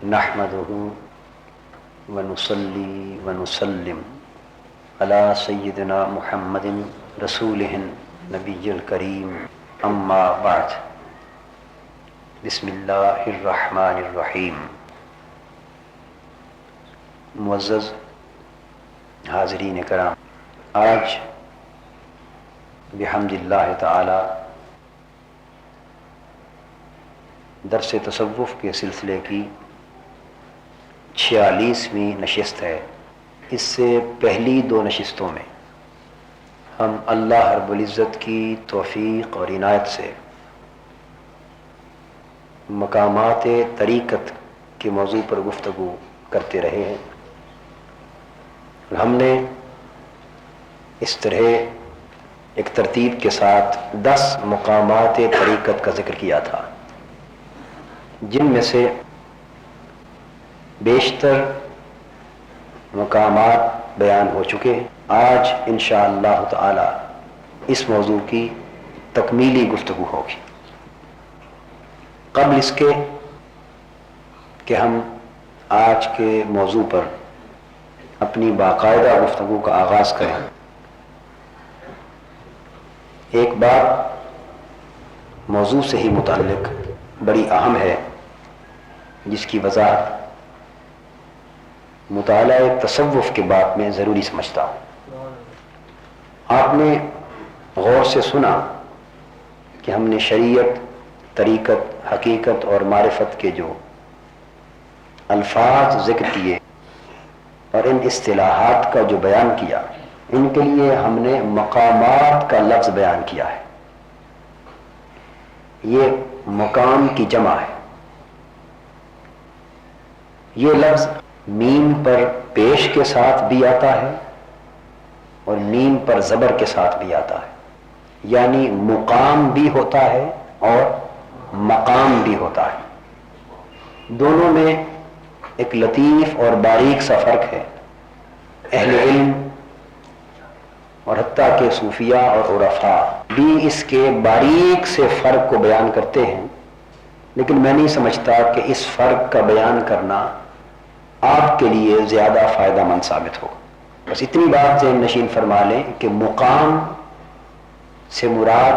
نحمده ونصلي ونسلم على سيدنا محمد رسوله النبي الكريم اما بعد بسم اللہ الرحمن الرحیم۔ معزز حاضرین کرام، آج بحمد اللہ تعالی درس تصوف کے سلسلے کی 46ویں نشست ہے۔ اس سے پہلی 2 نشستوں میں ہم اللہ رب العزت کی توفیق اور عنایت سے مقامات طریقت کے موضوع پر گفتگو کرتے رہے ہیں۔ ہم نے اس طرح ایک ترتیب کے ساتھ 10 مقامات طریقت کا ذکر کیا تھا، جن میں سے بیشتر مقامات بیان ہو چکے ہیں۔ آج انشاءاللہ تعالی اس موضوع کی تکمیلی گفتگو ہوگی۔ قبل اس کے کہ ہم آج کے موضوع پر اپنی باقاعدہ گفتگو کا آغاز کریں، ایک بات موضوع سے ہی متعلق بڑی اہم ہے، جس کی وضاحت مطالعہ تصوف کے باب میں ضروری سمجھتا ہوں۔ آپ نے غور سے سنا کہ ہم نے شریعت، طریقت، حقیقت اور معرفت کے جو الفاظ ذکر کیے اور ان اصطلاحات کا جو بیان کیا، ان کے لیے ہم نے مقامات کا لفظ بیان کیا ہے۔ یہ مقام کی جمع ہے۔ یہ لفظ میم پر پیش کے ساتھ بھی آتا ہے اور میم پر زبر کے ساتھ بھی آتا ہے، یعنی مقام بھی ہوتا ہے اور مقام بھی ہوتا ہے۔ دونوں میں ایک لطیف اور باریک سا فرق ہے۔ اہل علم اور حتیٰ کہ صوفیہ اور عرفاء بھی اس کے باریک سے فرق کو بیان کرتے ہیں، لیکن میں نہیں سمجھتا کہ اس فرق کا بیان کرنا آپ کے لیے زیادہ فائدہ مند ثابت ہو۔ بس اتنی بات ذہن نشین فرما لیں کہ مقام سے مراد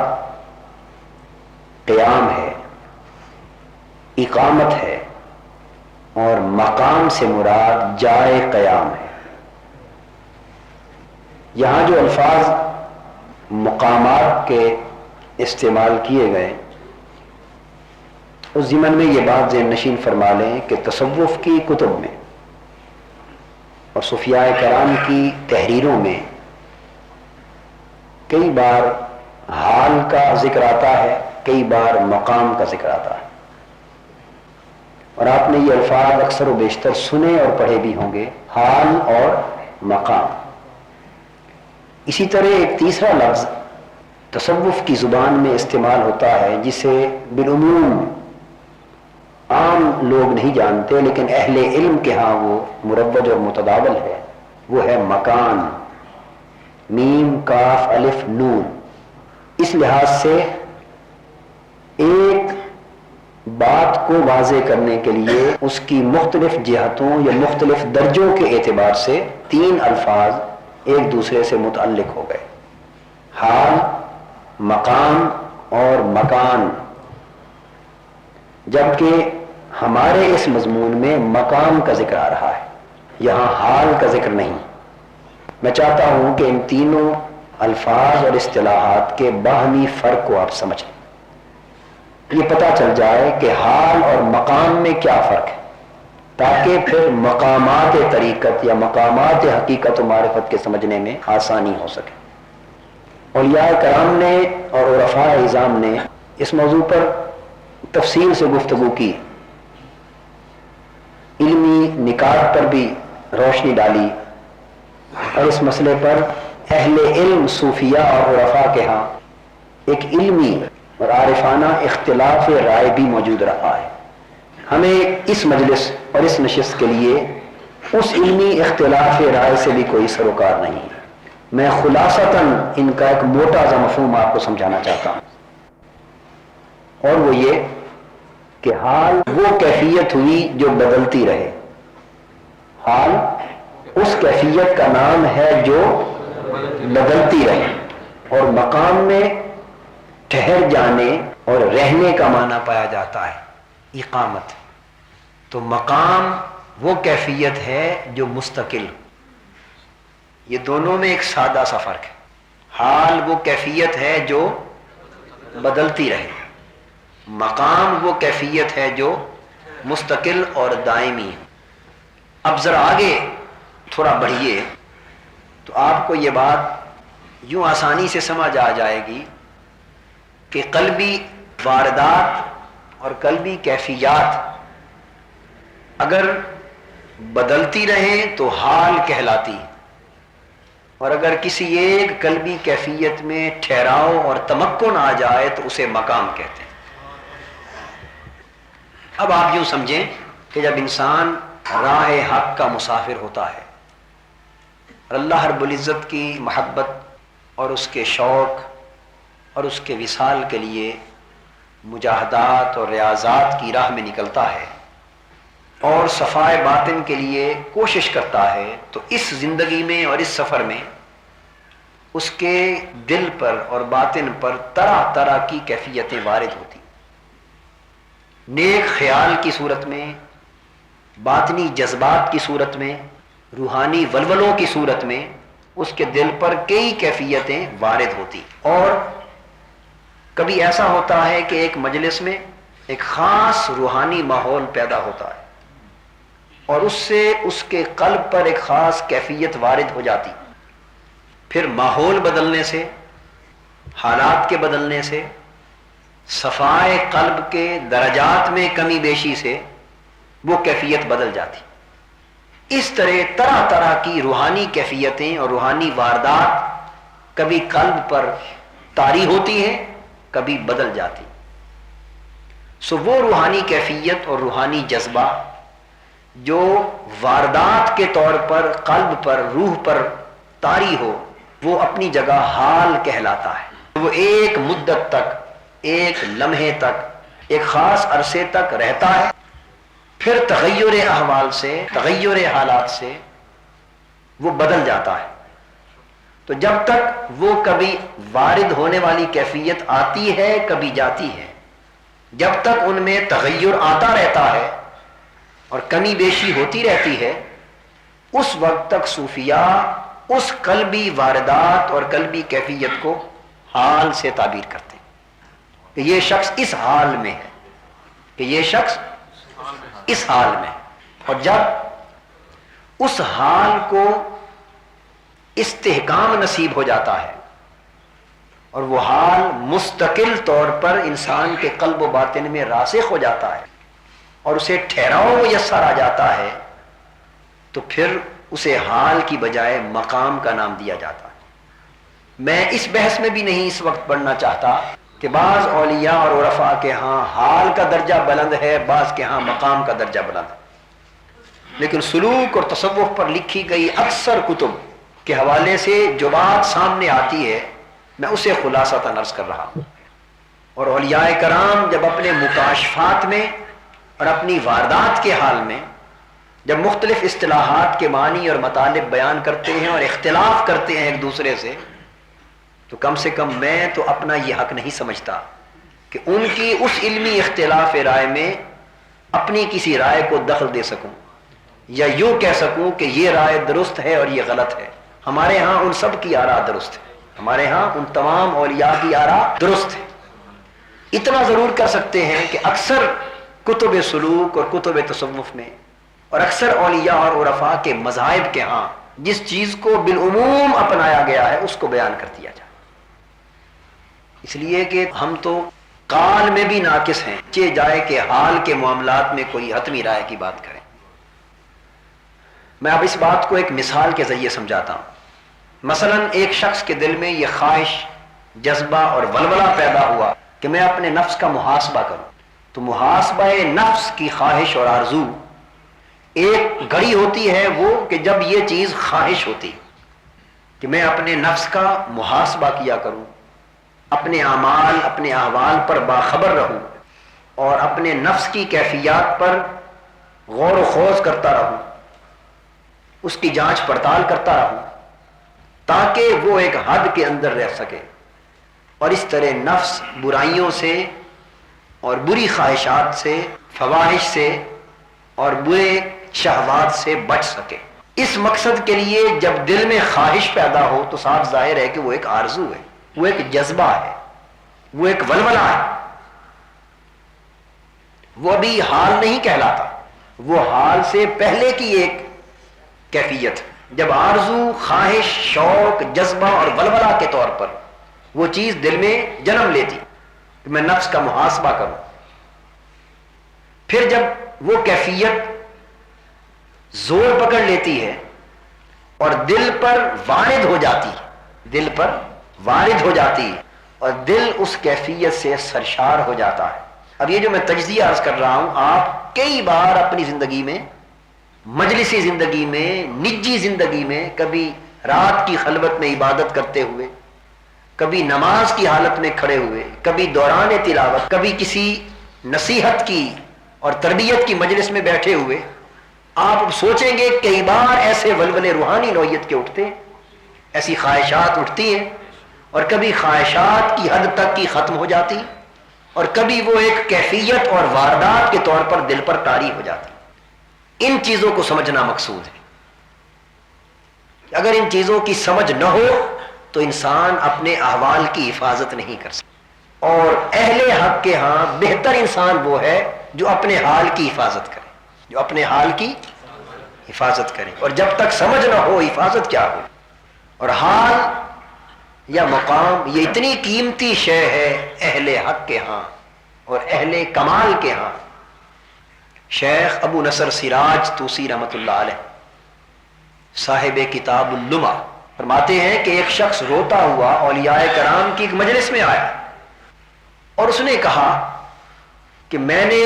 قیام ہے، اقامت ہے، اور مقام سے مراد جائے قیام ہے۔ یہاں جو الفاظ مقامات کے استعمال کیے گئے، اس ضمن میں یہ بات ذہن نشین فرما لیں کہ تصوف کی کتب میں اور صوفیاء کرام کی تحریروں میں کئی بار حال کا ذکر آتا ہے، کئی بار مقام کا ذکر آتا ہے، اور آپ نے یہ الفاظ اکثر و بیشتر سنے اور پڑھے بھی ہوں گے، حال اور مقام۔ اسی طرح ایک تیسرا لفظ تصوف کی زبان میں استعمال ہوتا ہے، جسے بالعموم عام لوگ نہیں جانتے، لیکن اہل علم کے ہاں وہ مروج اور متداول ہے، وہ ہے مکان، میم کاف الف نون۔ اس لحاظ سے ایک بات کو واضح کرنے کے لیے اس کی مختلف جہتوں یا مختلف درجوں کے اعتبار سے 3 الفاظ ایک دوسرے سے متعلق ہو گئے: حال، مقام اور مکان، جبکہ ہمارے اس مضمون میں مقام کا ذکر آ رہا ہے، یہاں حال کا ذکر نہیں۔ میں چاہتا ہوں کہ ان تینوں الفاظ اور اصطلاحات کے باہمی فرق کو آپ سمجھیں، یہ پتہ چل جائے کہ حال اور مقام میں کیا فرق ہے، تاکہ پھر مقامات طریقت یا مقامات حقیقت و معرفت کے سمجھنے میں آسانی ہو سکے۔ اولیاء کرام نے اور عرفاء اعظام نے اس موضوع پر تفصیل سے گفتگو کی، علمی نکات پر بھی روشنی ڈالی، اور اس مسئلے پر اہل علم صوفیہ اور عرفاء کے ہاں ایک علمی اور عارفانہ اختلاف رائے بھی موجود رہا ہے۔ ہمیں اس مجلس اور اس نشست کے لیے اس علمی اختلاف رائے سے بھی کوئی سروکار نہیں ہے۔ میں خلاصتاً ان کا ایک موٹا سا مفہوم آپ کو سمجھانا چاہتا ہوں، اور وہ یہ کہ حال وہ کیفیت ہوئی جو بدلتی رہے. حال اس کیفیت کا نام ہے جو بدلتی رہے. اور مقام میں ٹھہر جانے اور رہنے کا معنی پایا جاتا ہے اقامت. تو مقام وہ کیفیت ہے جو مستقل. یہ دونوں میں ایک سادہ سا فرق ہے. حال وہ کیفیت ہے جو بدلتی رہے، مقام وہ کیفیت ہے جو مستقل اور دائمی ہے. اب ذرا آگے تھوڑا بڑھیے تو آپ کو یہ بات یوں آسانی سے سمجھ آ جائے گی کہ قلبی واردات اور قلبی کیفیات اگر بدلتی رہیں تو حال کہلاتی، اور اگر کسی ایک قلبی کیفیت میں ٹھہراؤ اور تمکن آ جائے تو اسے مقام کہتے ہیں. اب آپ یوں سمجھیں کہ جب انسان راہ حق کا مسافر ہوتا ہے اور اللہ رب العزت کی محبت اور اس کے شوق اور اس کے وصال کے لیے مجاہدات اور ریاضات کی راہ میں نکلتا ہے اور صفائے باطن کے لیے کوشش کرتا ہے، تو اس زندگی میں اور اس سفر میں اس کے دل پر اور باطن پر طرح طرح کی کیفیتیں وارد ہوتی، نیک خیال کی صورت میں، باطنی جذبات کی صورت میں، روحانی ولولوں کی صورت میں اس کے دل پر کئی کیفیتیں وارد ہوتی. اور کبھی ایسا ہوتا ہے کہ ایک مجلس میں ایک خاص روحانی ماحول پیدا ہوتا ہے اور اس سے اس کے قلب پر ایک خاص کیفیت وارد ہو جاتی. پھر ماحول بدلنے سے، حالات کے بدلنے سے، صفائے قلب کے درجات میں کمی بیشی سے وہ کیفیت بدل جاتی. اس طرح طرح طرح کی روحانی کیفیتیں اور روحانی واردات کبھی قلب پر طاری ہوتی ہیں، کبھی بدل جاتی. سو وہ روحانی کیفیت اور روحانی جذبہ جو واردات کے طور پر قلب پر، روح پر طاری ہو، وہ اپنی جگہ حال کہلاتا ہے. وہ ایک مدت تک، ایک لمحے تک، ایک خاص عرصے تک رہتا ہے، پھر تغیر احوال سے، تغیر حالات سے وہ بدل جاتا ہے. تو جب تک وہ کبھی وارد ہونے والی کیفیت آتی ہے، کبھی جاتی ہے، جب تک ان میں تغیر آتا رہتا ہے اور کمی بیشی ہوتی رہتی ہے، اس وقت تک صوفیاء اس قلبی واردات اور قلبی کیفیت کو حال سے تعبیر کرتے ہیں کہ یہ شخص اس حال میں ہے، کہ یہ شخص اس حال میں. اور جب اس حال کو استحکام نصیب ہو جاتا ہے اور وہ حال مستقل طور پر انسان کے قلب و باطن میں راسخ ہو جاتا ہے اور اسے ٹھہراؤ میسر آ جاتا ہے، تو پھر اسے حال کی بجائے مقام کا نام دیا جاتا ہے. میں اس بحث میں بھی نہیں اس وقت پڑھنا چاہتا کہ بعض اولیاء اور عرفاء کے ہاں حال کا درجہ بلند ہے، بعض کے ہاں مقام کا درجہ بلند ہے. لیکن سلوک اور تصوف پر لکھی گئی اکثر کتب کے حوالے سے جو بات سامنے آتی ہے میں اسے خلاصتاً عرض کر رہا ہوں. اور اولیاء کرام جب اپنے مکاشفات میں اور اپنی واردات کے حال میں جب مختلف اصطلاحات کے معنی اور مطالب بیان کرتے ہیں اور اختلاف کرتے ہیں ایک دوسرے سے، تو کم سے کم میں تو اپنا یہ حق نہیں سمجھتا کہ ان کی اس علمی اختلاف رائے میں اپنی کسی رائے کو دخل دے سکوں یا یوں کہہ سکوں کہ یہ رائے درست ہے اور یہ غلط ہے. ہمارے ہاں ان سب کی آراء درست ہے، ہمارے ہاں ان تمام اولیاء کی آراء درست ہے. اتنا ضرور کر سکتے ہیں کہ اکثر کتب سلوک اور کتب تصوف میں اور اکثر اولیاء اور عرفاء کے مذاہب کے ہاں جس چیز کو بالعموم اپنایا گیا ہے اس کو بیان کر دیا جائے. اس لیے کہ ہم تو قال میں بھی ناقص ہیں، چاہے جائے کہ حال کے معاملات میں کوئی حتمی رائے کی بات کریں. میں اب اس بات کو ایک مثال کے ذریعے سمجھاتا ہوں. مثلا ایک شخص کے دل میں یہ خواہش، جذبہ اور ولولہ پیدا ہوا کہ میں اپنے نفس کا محاسبہ کروں. تو محاسبہ نفس کی خواہش اور آرزو ایک گھڑی ہوتی ہے وہ کہ جب یہ چیز خواہش ہوتی کہ میں اپنے نفس کا محاسبہ کیا کروں، اپنے اعمال، اپنے احوال پر باخبر رہوں اور اپنے نفس کی کیفیات پر غور و خوض کرتا رہوں، اس کی جانچ پڑتال کرتا رہوں، تاکہ وہ ایک حد کے اندر رہ سکے اور اس طرح نفس برائیوں سے اور بری خواہشات سے، فواحش سے اور برے شہوات سے بچ سکے۔ اس مقصد کے لیے جب دل میں خواہش پیدا ہو تو صاف ظاہر ہے کہ وہ ایک آرزو ہے، وہ ایک جذبہ ہے، وہ ایک ولولہ ہے، وہ ابھی حال نہیں کہلاتا، وہ حال سے پہلے کی ایک کیفیت۔ جب آرزو، خواہش، شوق، جذبہ اور ولولہ کے طور پر وہ چیز دل میں جنم لیتی کہ میں نفس کا محاسبہ کروں، پھر جب وہ کیفیت زور پکڑ لیتی ہے اور دل پر وارد ہو جاتی ہے، دل پر وارد ہو جاتی ہے اور دل اس کیفیت سے سرشار ہو جاتا ہے۔ اب یہ جو میں تجزیہ عرض کر رہا ہوں، آپ کئی بار اپنی زندگی میں، مجلسی زندگی میں، نجی زندگی میں، کبھی رات کی خلوت میں عبادت کرتے ہوئے، کبھی نماز کی حالت میں کھڑے ہوئے، کبھی دوران تلاوت، کبھی کسی نصیحت کی اور تربیت کی مجلس میں بیٹھے ہوئے، آپ سوچیں گے کئی بار ایسے ولولے روحانی نوعیت کے اٹھتے ہیں، ایسی خواہشات اٹھتی ہیں، اور کبھی خواہشات کی حد تک کی ختم ہو جاتی، اور کبھی وہ ایک کیفیت اور واردات کے طور پر دل پر طاری ہو جاتی۔ ان چیزوں کو سمجھنا مقصود ہے۔ اگر ان چیزوں کی سمجھ نہ ہو تو انسان اپنے احوال کی حفاظت نہیں کر سکتا، اور اہل حق کے ہاں بہتر انسان وہ ہے جو اپنے حال کی حفاظت کرے، جو اپنے حال کی حفاظت کرے، اور جب تک سمجھ نہ ہو حفاظت کیا ہو۔ اور حال یا مقام یہ اتنی قیمتی شے ہے اہل حق کے ہاں اور اہل کمال کے ہاں۔ شیخ ابو نصر سراج طوسی رحمۃ اللہ علیہ، صاحب کتاب اللمع، فرماتے ہیں کہ ایک شخص روتا ہوا اولیاء کرام کی ایک مجلس میں آیا اور اس نے کہا کہ میں نے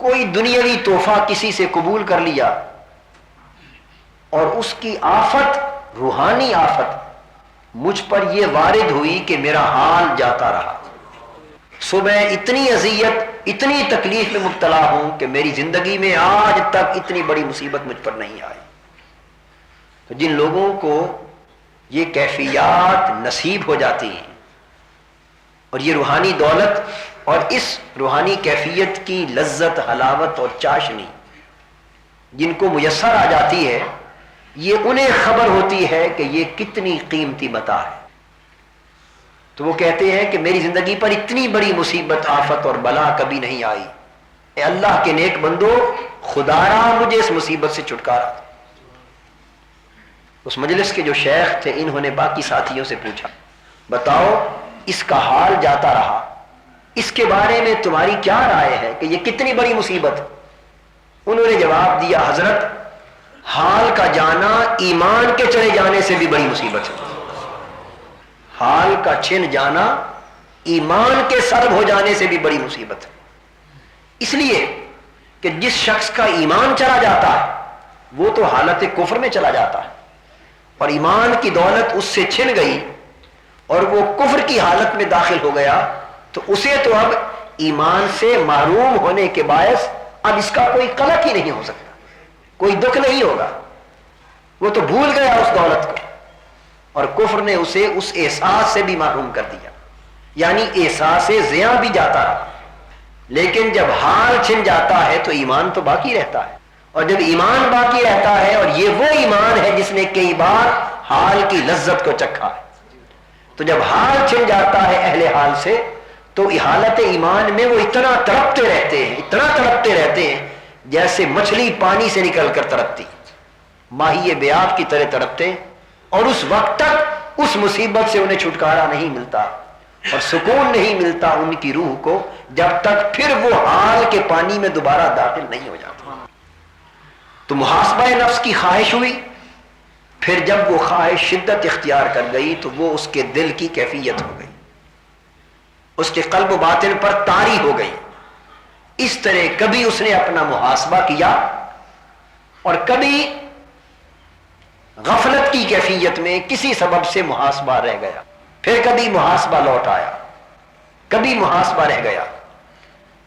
کوئی دنیاوی تحفہ کسی سے قبول کر لیا اور اس کی آفت، روحانی آفت مجھ پر یہ وارد ہوئی کہ میرا حال جاتا رہا، صبح اتنی اذیت، اتنی تکلیف میں مبتلا ہوں کہ میری زندگی میں آج تک اتنی بڑی مصیبت مجھ پر نہیں آئی۔ تو جن لوگوں کو یہ کیفیات نصیب ہو جاتی ہیں اور یہ روحانی دولت اور اس روحانی کیفیت کی لذت، حلاوت اور چاشنی جن کو میسر آ جاتی ہے، یہ انہیں خبر ہوتی ہے کہ یہ کتنی قیمتی متاع ہے۔ تو وہ کہتے ہیں کہ میری زندگی پر اتنی بڑی مصیبت، آفت اور بلا کبھی نہیں آئی، اے اللہ کے نیک بندو، خدا را مجھے اس مصیبت سے چھٹکارا۔ اس مجلس کے جو شیخ تھے انہوں نے باقی ساتھیوں سے پوچھا، بتاؤ اس کا حال جاتا رہا، اس کے بارے میں تمہاری کیا رائے ہے کہ یہ کتنی بڑی مصیبت؟ انہوں نے جواب دیا، حضرت حال کا جانا ایمان کے چلے جانے سے بھی بڑی مصیبت ہے، حال کا چھن جانا ایمان کے سلب ہو جانے سے بھی بڑی مصیبت ہے۔ اس لیے کہ جس شخص کا ایمان چلا جاتا ہے وہ تو حالت کفر میں چلا جاتا ہے، اور ایمان کی دولت اس سے چھن گئی اور وہ کفر کی حالت میں داخل ہو گیا، تو اسے تو اب ایمان سے محروم ہونے کے باعث اب اس کا کوئی قلق ہی نہیں ہو سکتا، کوئی دکھ نہیں ہوگا، وہ تو بھول گیا اس دولت کو، اور کفر نے اسے اس احساس سے بھی محروم کر دیا، یعنی احساس زیاں بھی جاتا رہا۔ لیکن جب حال چھن جاتا ہے تو ایمان تو باقی رہتا ہے، اور جب ایمان باقی رہتا ہے، اور یہ وہ ایمان ہے جس نے کئی بار حال کی لذت کو چکھا ہے، تو جب حال چھن جاتا ہے اہل حال سے تو حالت ایمان میں وہ اتنا تڑپتے رہتے ہیں، اتنا تڑپتے رہتے ہیں جیسے مچھلی پانی سے نکل کر تڑپتی، ماہی بیاب کی طرح تڑپتے، اور اس وقت تک اس مصیبت سے انہیں چھٹکارا نہیں ملتا اور سکون نہیں ملتا ان کی روح کو، جب تک پھر وہ حال کے پانی میں دوبارہ داخل نہیں ہو جاتا۔ تو محاسبہ نفس کی خواہش ہوئی، پھر جب وہ خواہش شدت اختیار کر گئی تو وہ اس کے دل کی کیفیت ہو گئی، اس کے قلب و باطن پر طاری ہو گئی۔ اس طرح کبھی اس نے اپنا محاسبہ کیا اور کبھی غفلت کی کیفیت میں کسی سبب سے محاسبہ رہ گیا، پھر کبھی محاسبہ لوٹ آیا، کبھی محاسبہ رہ گیا،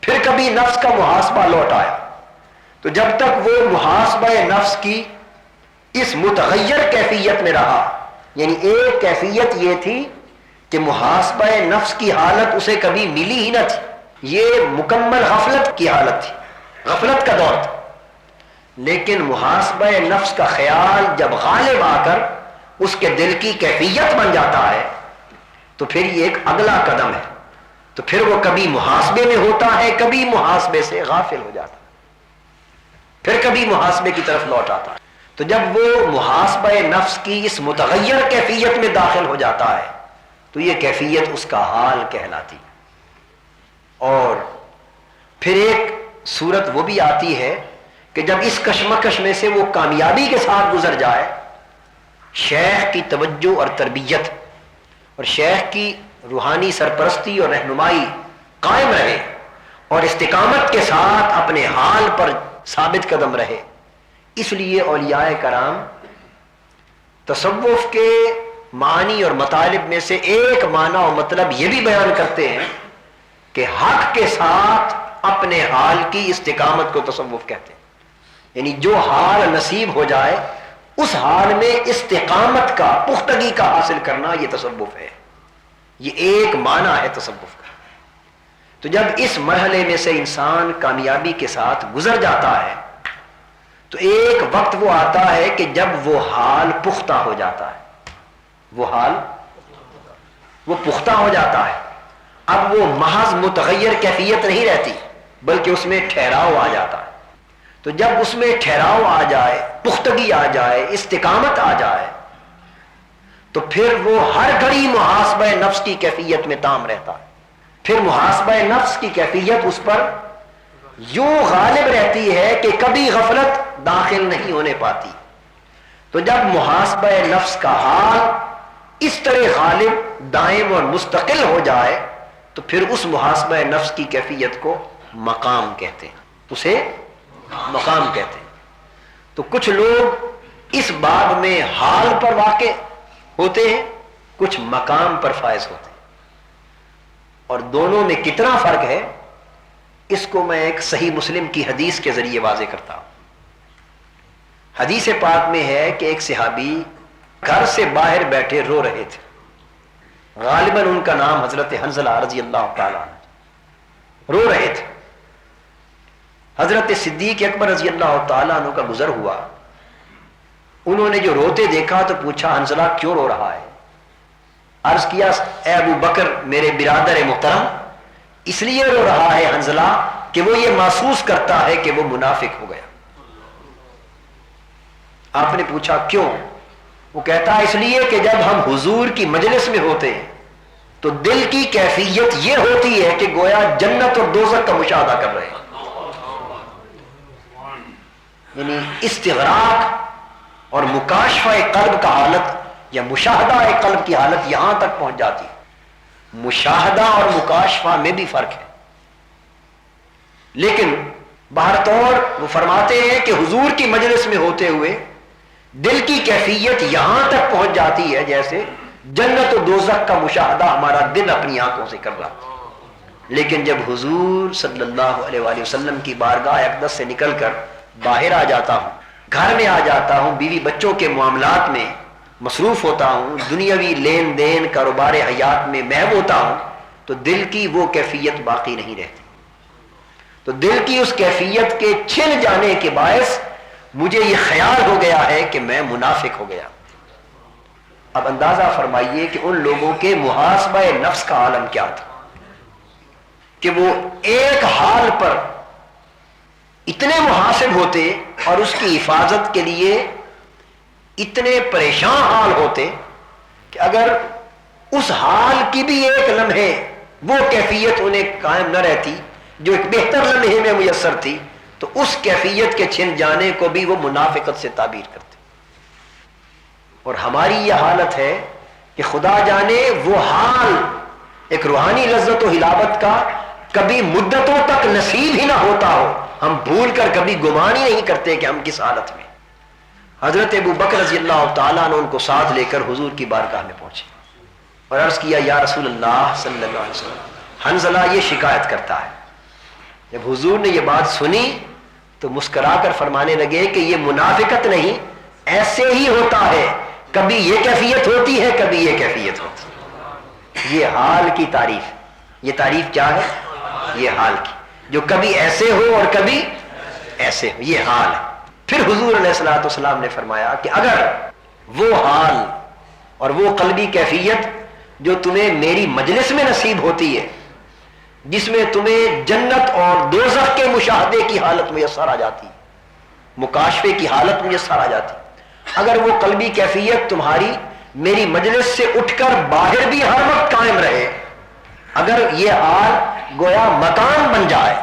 پھر کبھی نفس کا محاسبہ لوٹ آیا. تو جب تک وہ محاسبہ نفس کی اس متغیر کیفیت میں رہا، یعنی ایک کیفیت یہ تھی کہ محاسبہ نفس کی حالت اسے کبھی ملی ہی نہ تھی، یہ مکمل غفلت کی حالت تھی، غفلت کا دور تھا. لیکن محاسبہ نفس کا خیال جب غالب آ کر اس کے دل کی کیفیت بن جاتا ہے تو پھر یہ ایک اگلا قدم ہے. تو پھر وہ کبھی محاسبے میں ہوتا ہے، کبھی محاسبے سے غافل ہو جاتا ہے، پھر کبھی محاسبے کی طرف لوٹ آتا ہے. تو جب وہ محاسبہ نفس کی اس متغیر کیفیت میں داخل ہو جاتا ہے تو یہ کیفیت اس کا حال کہلاتی. اور پھر ایک صورت وہ بھی آتی ہے کہ جب اس کشمکش میں سے وہ کامیابی کے ساتھ گزر جائے، شیخ کی توجہ اور تربیت اور شیخ کی روحانی سرپرستی اور رہنمائی قائم رہے اور استقامت کے ساتھ اپنے حال پر ثابت قدم رہے. اس لیے اولیاء کرام تصوف کے معانی اور مطالب میں سے ایک معنی اور مطلب یہ بھی بیان کرتے ہیں کہ حق کے ساتھ اپنے حال کی استقامت کو تصوف کہتے ہیں. یعنی جو حال نصیب ہو جائے اس حال میں استقامت کا، پختگی کا حاصل کرنا، یہ تصوف ہے. یہ ایک معنی ہے تصوف کا. تو جب اس مرحلے میں سے انسان کامیابی کے ساتھ گزر جاتا ہے تو ایک وقت وہ آتا ہے کہ جب وہ حال پختہ ہو جاتا ہے، وہ حال وہ پختہ ہو جاتا ہے. اب وہ محض متغیر کیفیت نہیں رہتی بلکہ اس میں ٹھہراؤ آ جاتا ہے. تو جب اس میں ٹھہراؤ آ جائے، پختگی آ جائے، استقامت آ جائے تو پھر وہ ہر گھڑی محاسبہ نفس کی کیفیت میں تام رہتا ہے. پھر محاسبہ نفس کی کیفیت اس پر یوں غالب رہتی ہے کہ کبھی غفلت داخل نہیں ہونے پاتی. تو جب محاسبہ نفس کا حال اس طرح غالب، دائم اور مستقل ہو جائے تو پھر اس محاسبہ نفس کی کیفیت کو مقام کہتے ہیں، اسے مقام کہتے ہیں. تو کچھ لوگ اس باب میں حال پر واقع ہوتے ہیں، کچھ مقام پر فائز ہوتے ہیں. اور دونوں میں کتنا فرق ہے اس کو میں ایک صحیح مسلم کی حدیث کے ذریعے واضح کرتا ہوں. حدیث پاک میں ہے کہ ایک صحابی گھر سے باہر بیٹھے رو رہے تھے. غالباً ان کا نام حضرت حنظلہ رضی اللہ تعالیٰ عنہ. رو رہے تھے. حضرت صدیق اکبر رضی اللہ تعالیٰ عنہ کا گزر ہوا. انہوں نے جو روتے دیکھا تو پوچھا حنظلہ کیوں رو رہا ہے؟ عرض کیا اے ابو بکر میرے برادر محترم، اس لیے رو رہا ہے حنظلہ کہ وہ یہ محسوس کرتا ہے کہ وہ منافق ہو گیا. آپ نے پوچھا کیوں؟ وہ کہتا ہے اس لیے کہ جب ہم حضور کی مجلس میں ہوتے ہیں تو دل کی کیفیت یہ ہوتی ہے کہ گویا جنت اور دوزخ کا مشاہدہ کر رہے ہیں. یعنی استغراق اور مکاشفہ قلب کا حالت یا مشاہدہ قلب کی حالت یہاں تک پہنچ جاتی ہے. مشاہدہ اور مکاشفہ میں بھی فرق ہے. لیکن بہرطور وہ فرماتے ہیں کہ حضور کی مجلس میں ہوتے ہوئے دل کی کیفیت یہاں تک پہنچ جاتی ہے جیسے جنت و دوزخ کا مشاہدہ ہمارا دل اپنی آنکھوں سے کر رہا. لیکن جب حضور صلی اللہ علیہ وآلہ وسلم کی بارگاہ اقدس سے نکل کر باہر آ جاتا ہوں، گھر میں آ جاتا ہوں، بیوی بچوں کے معاملات میں مصروف ہوتا ہوں، دنیاوی لین دین کاروبار حیات میں محو ہوتا ہوں، تو دل کی وہ کیفیت باقی نہیں رہتی. تو دل کی اس کیفیت کے چھن جانے کے باعث مجھے یہ خیال ہو گیا ہے کہ میں منافق ہو گیا. اب اندازہ فرمائیے کہ ان لوگوں کے محاسبہ نفس کا عالم کیا تھا کہ وہ ایک حال پر اتنے محاسب ہوتے اور اس کی حفاظت کے لیے اتنے پریشان حال ہوتے کہ اگر اس حال کی بھی ایک لمحے وہ کیفیت انہیں قائم نہ رہتی جو ایک بہتر لمحے میں میسر تھی تو اس کیفیت کے چھن جانے کو بھی وہ منافقت سے تعبیر کرتے. اور ہماری یہ حالت ہے کہ خدا جانے وہ حال ایک روحانی لذت و حلاوت کا کبھی مدتوں تک نصیب ہی نہ ہوتا ہو، ہم بھول کر کبھی گمان ہی نہیں کرتے کہ ہم کس حالت میں. حضرت ابو بکر رضی اللہ تعالیٰ نے ان کو ساتھ لے کر حضور کی بارگاہ میں پہنچے اور عرض کیا یا رسول اللہ صلی اللہ علیہ وسلم، حنظلہ یہ شکایت کرتا ہے جب حضور نے یہ بات سنی تو مسکرا کر فرمانے لگے کہ یہ منافقت نہیں، ایسے ہی ہوتا ہے، کبھی یہ کیفیت ہوتی ہے، کبھی یہ کیفیت ہوتی ہے۔ یہ حال کی تعریف، یہ تعریف کیا ہے؟ یہ حال کی، جو کبھی ایسے ہو اور کبھی ایسے ہو، یہ حال ہے۔ پھر حضور علیہ الصلوۃ والسلام نے فرمایا کہ اگر وہ حال اور وہ قلبی کیفیت جو تمہیں میری مجلس میں نصیب ہوتی ہے، جس میں تمہیں جنت اور دوزخ کے مشاہدے کی حالت میسر آ جاتی، مکاشفے کی حالت میسر آ جاتی، اگر وہ قلبی کیفیت تمہاری میری مجلس سے اٹھ کر باہر بھی ہر وقت قائم رہے، اگر یہ حال گویا مکان بن جائے،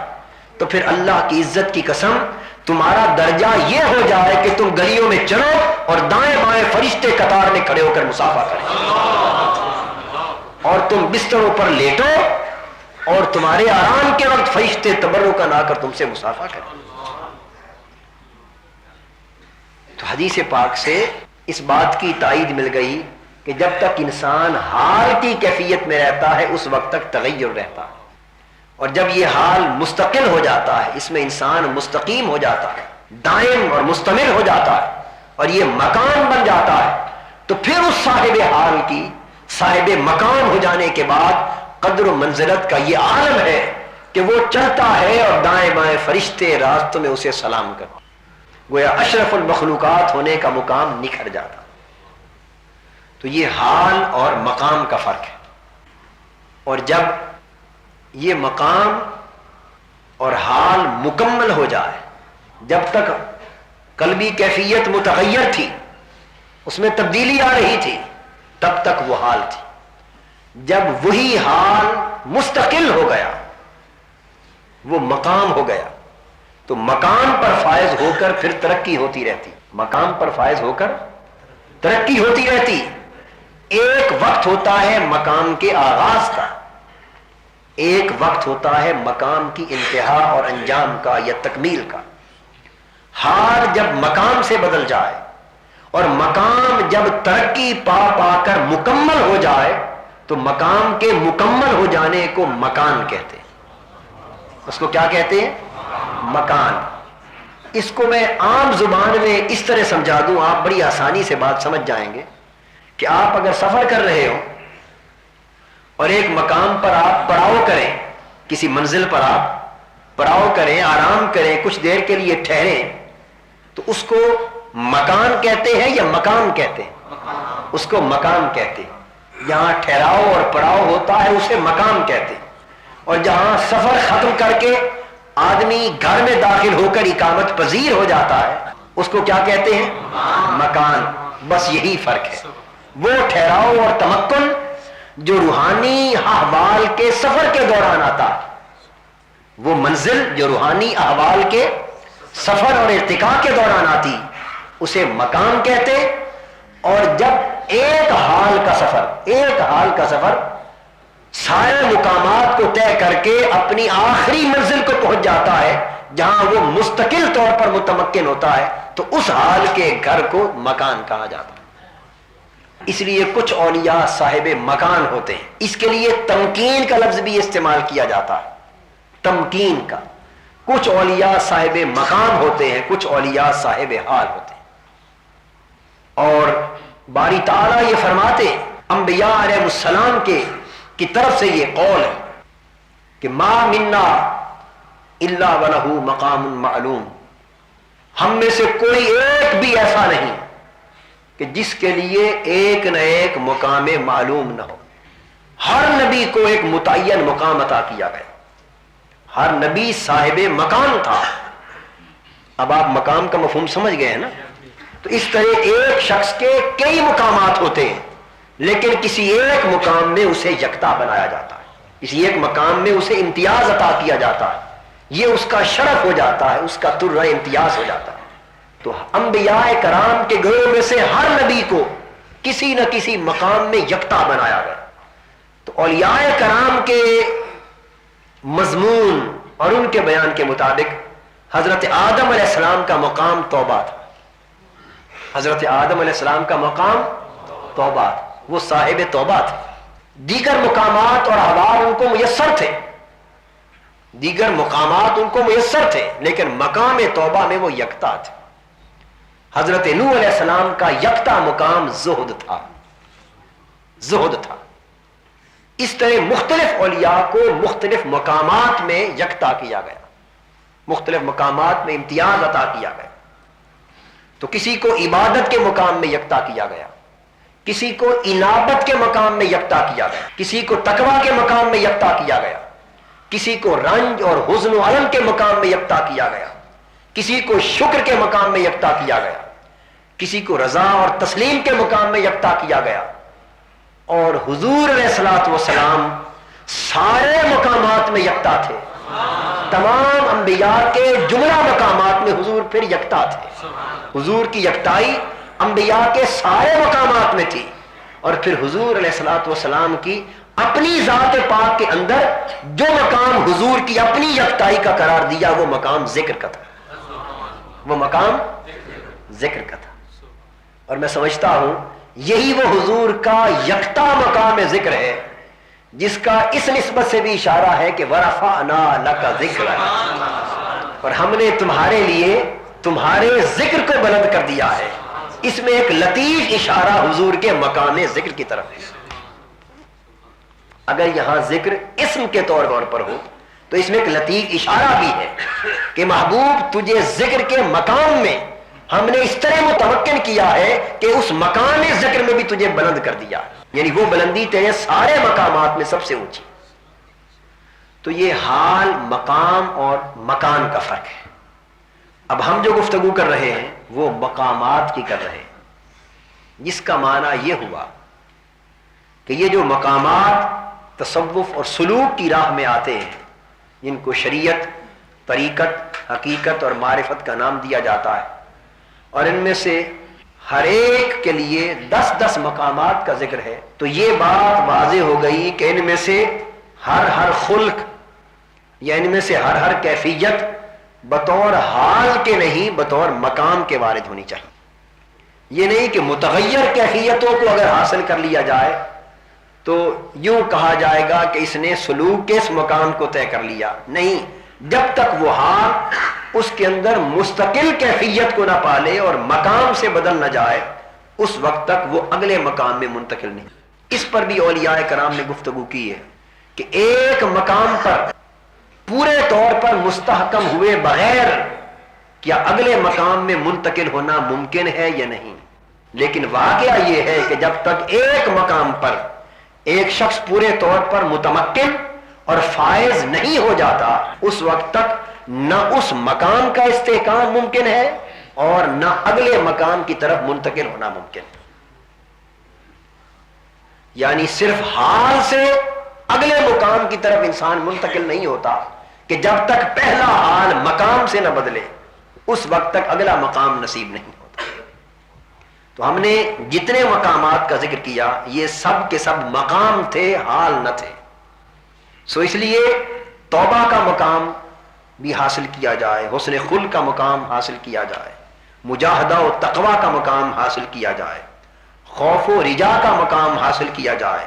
تو پھر اللہ کی عزت کی قسم تمہارا درجہ یہ ہو جائے کہ تم گلیوں میں چلو اور دائیں بائیں فرشتے قطار میں کھڑے ہو کر مصافحہ کریں، اور تم بستروں پر لیٹو اور تمہارے آرام کے وقت فرشتے تبرک آ کر تم سے مصافحہ کریں۔ تو حدیث پاک سے اس بات کی تائید مل گئی کہ جب تک انسان حال کی کیفیت میں رہتا ہے اس وقت تک تغیر رہتا ہے، اور جب یہ حال مستقل ہو جاتا ہے، اس میں انسان مستقیم ہو جاتا ہے، دائم اور مستمر ہو جاتا ہے، اور یہ مکان بن جاتا ہے، تو پھر اس صاحب حال کی صاحب مکان ہو جانے کے بعد قدر و منزلت کا یہ عالم ہے کہ وہ چلتا ہے اور دائیں بائیں فرشتے راستوں میں اسے سلام کرتے، گویا اشرف المخلوقات ہونے کا مقام نکھر جاتا۔ تو یہ حال اور مقام کا فرق ہے، اور جب یہ مقام اور حال مکمل ہو جائے، جب تک قلبی کیفیت متغیر تھی، اس میں تبدیلی آ رہی تھی، تب تک وہ حال تھی۔ جب وہی حال مستقل ہو گیا، وہ مقام ہو گیا، تو مقام پر فائز ہو کر پھر ترقی ہوتی رہتی، مقام پر فائز ہو کر ترقی ہوتی رہتی۔ ایک وقت ہوتا ہے مقام کے آغاز کا، ایک وقت ہوتا ہے مقام کی انتہا اور انجام کا یا تکمیل کا۔ حال جب مقام سے بدل جائے اور مقام جب ترقی پا پا کر مکمل ہو جائے تو مقام کے مکمل ہو جانے کو مکان کہتے ہیں۔ اس کو کیا کہتے ہیں؟ مکان۔ اس کو میں عام زبان میں اس طرح سمجھا دوں، آپ بڑی آسانی سے بات سمجھ جائیں گے کہ آپ اگر سفر کر رہے ہو اور ایک مقام پر آپ پڑاؤ کریں، کسی منزل پر آپ پڑاؤ کریں، آرام کریں، کچھ دیر کے لیے ٹھہریں، تو اس کو مکان کہتے ہیں یا مقام کہتے ہیں؟ اس کو مقام کہتے ہیں۔ جہاں ٹھہراؤ اور پڑاؤ ہوتا ہے اسے مقام کہتے ہیں، اور جہاں سفر ختم کر کے آدمی گھر میں داخل ہو کر اقامت پذیر ہو جاتا ہے اس کو کیا کہتے ہیں؟ مکان۔ بس یہی فرق ہے، وہ ٹھہراؤ اور تمکن جو روحانی احوال کے سفر کے دوران آتا ہے، وہ منزل جو روحانی احوال کے سفر اور ارتقاء کے دوران آتی اسے مقام کہتے۔ اور جب ایک حال کا سفر سارے مقامات کو طے کر کے اپنی آخری منزل کو پہنچ جاتا ہے جہاں وہ مستقل طور پر متمکن ہوتا ہے، تو اس حال کے گھر کو مکان کہا جاتا ہے۔ اس لیے کچھ اولیاء صاحب مکان ہوتے ہیں، اس کے لیے تمکین کا لفظ بھی استعمال کیا جاتا ہے، تمکین کا۔ کچھ اولیاء صاحب مقام ہوتے ہیں، کچھ اولیاء صاحب حال ہوتے ہیں۔ اور باری تعالیٰ یہ فرماتے انبیاء علیہ السلام کی طرف سے یہ قول ہے کہ ما منا الا ولہ مقام معلوم، ہم میں سے کوئی ایک بھی ایسا نہیں کہ جس کے لیے ایک نہ ایک مقام معلوم نہ ہو۔ ہر نبی کو ایک متعین مقام عطا کیا گیا، ہر نبی صاحب مقام تھا۔ اب آپ مقام کا مفہوم سمجھ گئے ہیں نا؟ تو اس طرح ایک شخص کے کئی مقامات ہوتے ہیں، لیکن کسی ایک مقام میں اسے یکتا بنایا جاتا ہے، کسی ایک مقام میں اسے امتیاز عطا کیا جاتا ہے، یہ اس کا شرف ہو جاتا ہے، اس کا ترہ امتیاز ہو جاتا ہے۔ تو انبیاء کرام کے گروہ میں سے ہر نبی کو کسی نہ کسی مقام میں یکتا بنایا گیا۔ تو اولیاء کرام کے مضمون اور ان کے بیان کے مطابق حضرت آدم علیہ السلام کا مقام توبہ تھا، حضرت آدم علیہ السلام کا مقام توبہ تھا، وہ صاحب توبہ تھے۔ دیگر مقامات اور احوال ان کو میسر تھے، دیگر مقامات ان کو میسر تھے لیکن مقام توبہ میں وہ یکتا تھے. حضرت نوح علیہ السلام کا یکتا مقام زہد تھا، زہد تھا. اس طرح مختلف اولیاء کو مختلف مقامات میں یکتا کیا گیا، مختلف مقامات میں امتیاز عطا کیا گیا. تو کسی کو عبادت کے مقام میں یکتا کیا گیا، کسی کو انابت کے مقام میں یکتا کیا گیا، کسی کو تقوی کے مقام میں یکتا کیا گیا، کسی کو رنج اور حزن و الم کے مقام میں یکتا کیا گیا، کسی کو شکر کے مقام میں یکتا کیا گیا، کسی کو رضا اور تسلیم کے مقام میں یکتا کیا گیا. اور حضور علیہ الصلوۃ والسلام سارے مقامات میں یکتا تھے. تمام انبیاء کے جملہ مقامات میں حضور پھر یکتا تھے. حضور کی یکتائی انبیاء کے سارے مقامات میں تھی. اور پھر حضور علیہ الصلوۃ والسلام کی اپنی ذات پاک کے اندر جو مقام حضور کی اپنی یکتائی کا قرار دیا وہ مقام ذکر کا تھا، وہ مقام ذکر کا تھا. اور میں سمجھتا ہوں یہی وہ حضور کا یکتا مقام ذکر ہے جس کا اس نسبت سے بھی اشارہ ہے کہ ورفعنا لک ذکرک، اور ہم نے تمہارے لیے تمہارے ذکر کو بلند کر دیا ہے. اس میں ایک لطیف اشارہ حضور کے مقام ذکر کی طرف ہے. اگر یہاں ذکر اسم کے طور پر ہو تو اس میں ایک لطیف اشارہ بھی ہے کہ محبوب تجھے ذکر کے مقام میں ہم نے اس طرح متمکن کیا ہے کہ اس مقام ذکر میں بھی تجھے بلند کر دیا، یعنی وہ بلندی تیرے سارے مقامات میں سب سے اونچی. تو یہ حال، مقام اور مکان کا فرق ہے. اب ہم جو گفتگو کر رہے ہیں وہ مقامات کی کر رہے ہیں، جس کا معنی یہ ہوا کہ یہ جو مقامات تصوف اور سلوک کی راہ میں آتے ہیں، جن کو شریعت، طریقت، حقیقت اور معرفت کا نام دیا جاتا ہے، اور ان میں سے ہر ایک کے لیے 10 مقامات کا ذکر ہے، تو یہ بات واضح ہو گئی کہ ان میں سے ہر خلق یا ان میں سے ہر کیفیت بطور حال کے نہیں بطور مقام کے وارد ہونی چاہیے. یہ نہیں کہ متغیر کیفیتوں کو اگر حاصل کر لیا جائے تو یوں کہا جائے گا کہ اس نے سلوک کے اس مقام کو طے کر لیا. نہیں، جب تک وہ حال اس کے اندر مستقل کیفیت کو نہ پالے اور مقام سے بدل نہ جائے اس وقت تک وہ اگلے مقام میں منتقل نہیں. اس پر بھی اولیاء کرام نے گفتگو کی ہے کہ ایک مقام پر پورے طور پر مستحکم ہوئے بغیر کیا اگلے مقام میں منتقل ہونا ممکن ہے یا نہیں. لیکن واقعہ یہ ہے کہ جب تک ایک مقام پر ایک شخص پورے طور پر متمکن اور فائز نہیں ہو جاتا اس وقت تک نہ اس مقام کا استحکام ممکن ہے اور نہ اگلے مقام کی طرف منتقل ہونا ممکن ہے. یعنی صرف حال سے اگلے مقام کی طرف انسان منتقل نہیں ہوتا کہ جب تک پہلا حال مقام سے نہ بدلے اس وقت تک اگلا مقام نصیب نہیں ہوتا. تو ہم نے جتنے مقامات کا ذکر کیا یہ سب کے سب مقام تھے، حال نہ تھے. سو اس لیے توبہ کا مقام بھی حاصل کیا جائے، حسن خلق کا مقام حاصل کیا جائے، مجاہدہ و تقوی کا مقام حاصل کیا جائے، خوف و رجا کا مقام حاصل کیا جائے،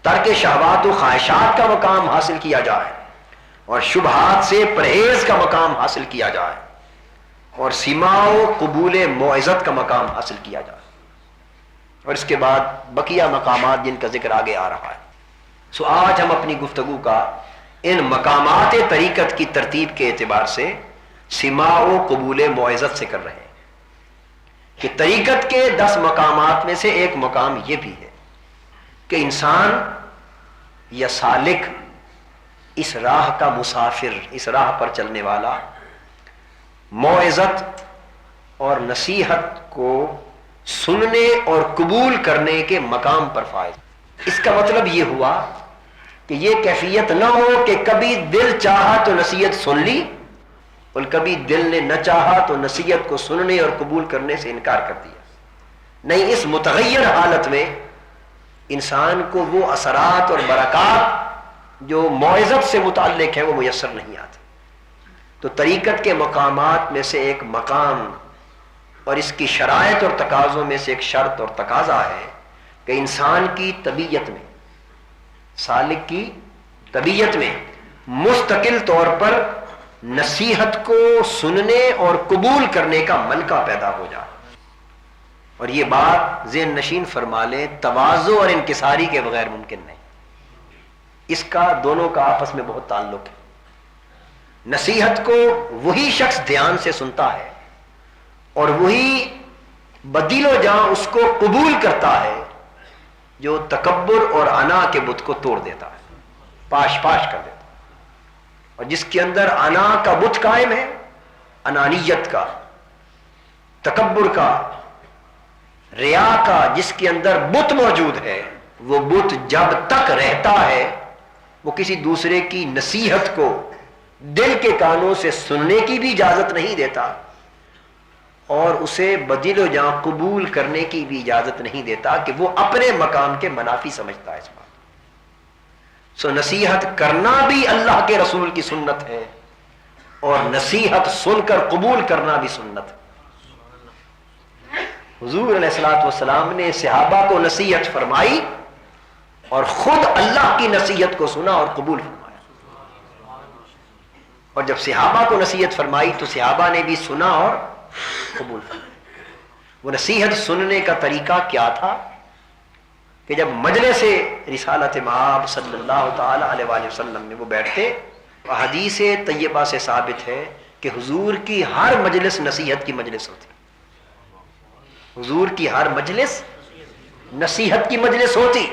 ترک شہوات و خواہشات کا مقام حاصل کیا جائے، اور شبہات سے پرہیز کا مقام حاصل کیا جائے، اور سماع و قبول موعظت کا مقام حاصل کیا جائے. اور اس کے بعد بقیہ مقامات جن کا ذکر آگے آ رہا ہے. سو آج ہم اپنی گفتگو کا ان مقامات طریقت کی ترتیب کے اعتبار سے سماع و قبول موعظت سے کر رہے ہیں کہ طریقت کے 10 مقامات میں سے ایک مقام یہ بھی ہے کہ انسان یا سالک، اس راہ کا مسافر، اس راہ پر چلنے والا موعظت اور نصیحت کو سننے اور قبول کرنے کے مقام پر فائز. اس کا مطلب یہ ہوا کہ یہ کیفیت نہ ہو کہ کبھی دل چاہا تو نصیحت سن لی اور کبھی دل نے نہ چاہا تو نصیحت کو سننے اور قبول کرنے سے انکار کر دیا. نہیں، اس متغیر حالت میں انسان کو وہ اثرات اور برکات جو موعظت سے متعلق ہے وہ میسر نہیں آتے. تو طریقت کے مقامات میں سے ایک مقام اور اس کی شرائط اور تقاضوں میں سے ایک شرط اور تقاضا ہے کہ انسان کی طبیعت میں، سالک کی طبیعت میں مستقل طور پر نصیحت کو سننے اور قبول کرنے کا ملکہ پیدا ہو جائے. اور یہ بات ذہن نشین فرما لیں، تواضع اور انکساری کے بغیر ممکن نہیں. اس کا دونوں کا آپس میں بہت تعلق ہے. نصیحت کو وہی شخص دھیان سے سنتا ہے اور وہی بدیل و جاں اس کو قبول کرتا ہے جو تکبر اور انا کے بت کو توڑ دیتا ہے، پاش پاش کر دیتا ہے. اور جس کے اندر انا کا بت قائم ہے، انانیت کا، تکبر کا، ریا کا، جس کے اندر بت موجود ہے، وہ بت جب تک رہتا ہے وہ کسی دوسرے کی نصیحت کو دل کے کانوں سے سننے کی بھی اجازت نہیں دیتا اور اسے بدل و جاں قبول کرنے کی بھی اجازت نہیں دیتا کہ وہ اپنے مقام کے منافی سمجھتا ہے اس بات. سو نصیحت کرنا بھی اللہ کے رسول کی سنت ہے اور نصیحت سن کر قبول کرنا بھی سنت ہے. حضور علیہ الصلوۃ والسلام نے صحابہ کو نصیحت فرمائی اور خود اللہ کی نصیحت کو سنا اور قبول فرمایا. اور جب صحابہ کو نصیحت فرمائی تو صحابہ نے بھی سنا اور قبول فرمایا. وہ نصیحت سننے کا طریقہ کیا تھا کہ جب مجلس رسالت مآب صلی اللہ تعالی علیہ وآلہ وسلم میں وہ بیٹھتے، حدیث طیبہ سے ثابت ہے کہ حضور کی ہر مجلس نصیحت کی مجلس ہوتی. حضور کی ہر مجلس نصیحت کی مجلس ہوتی.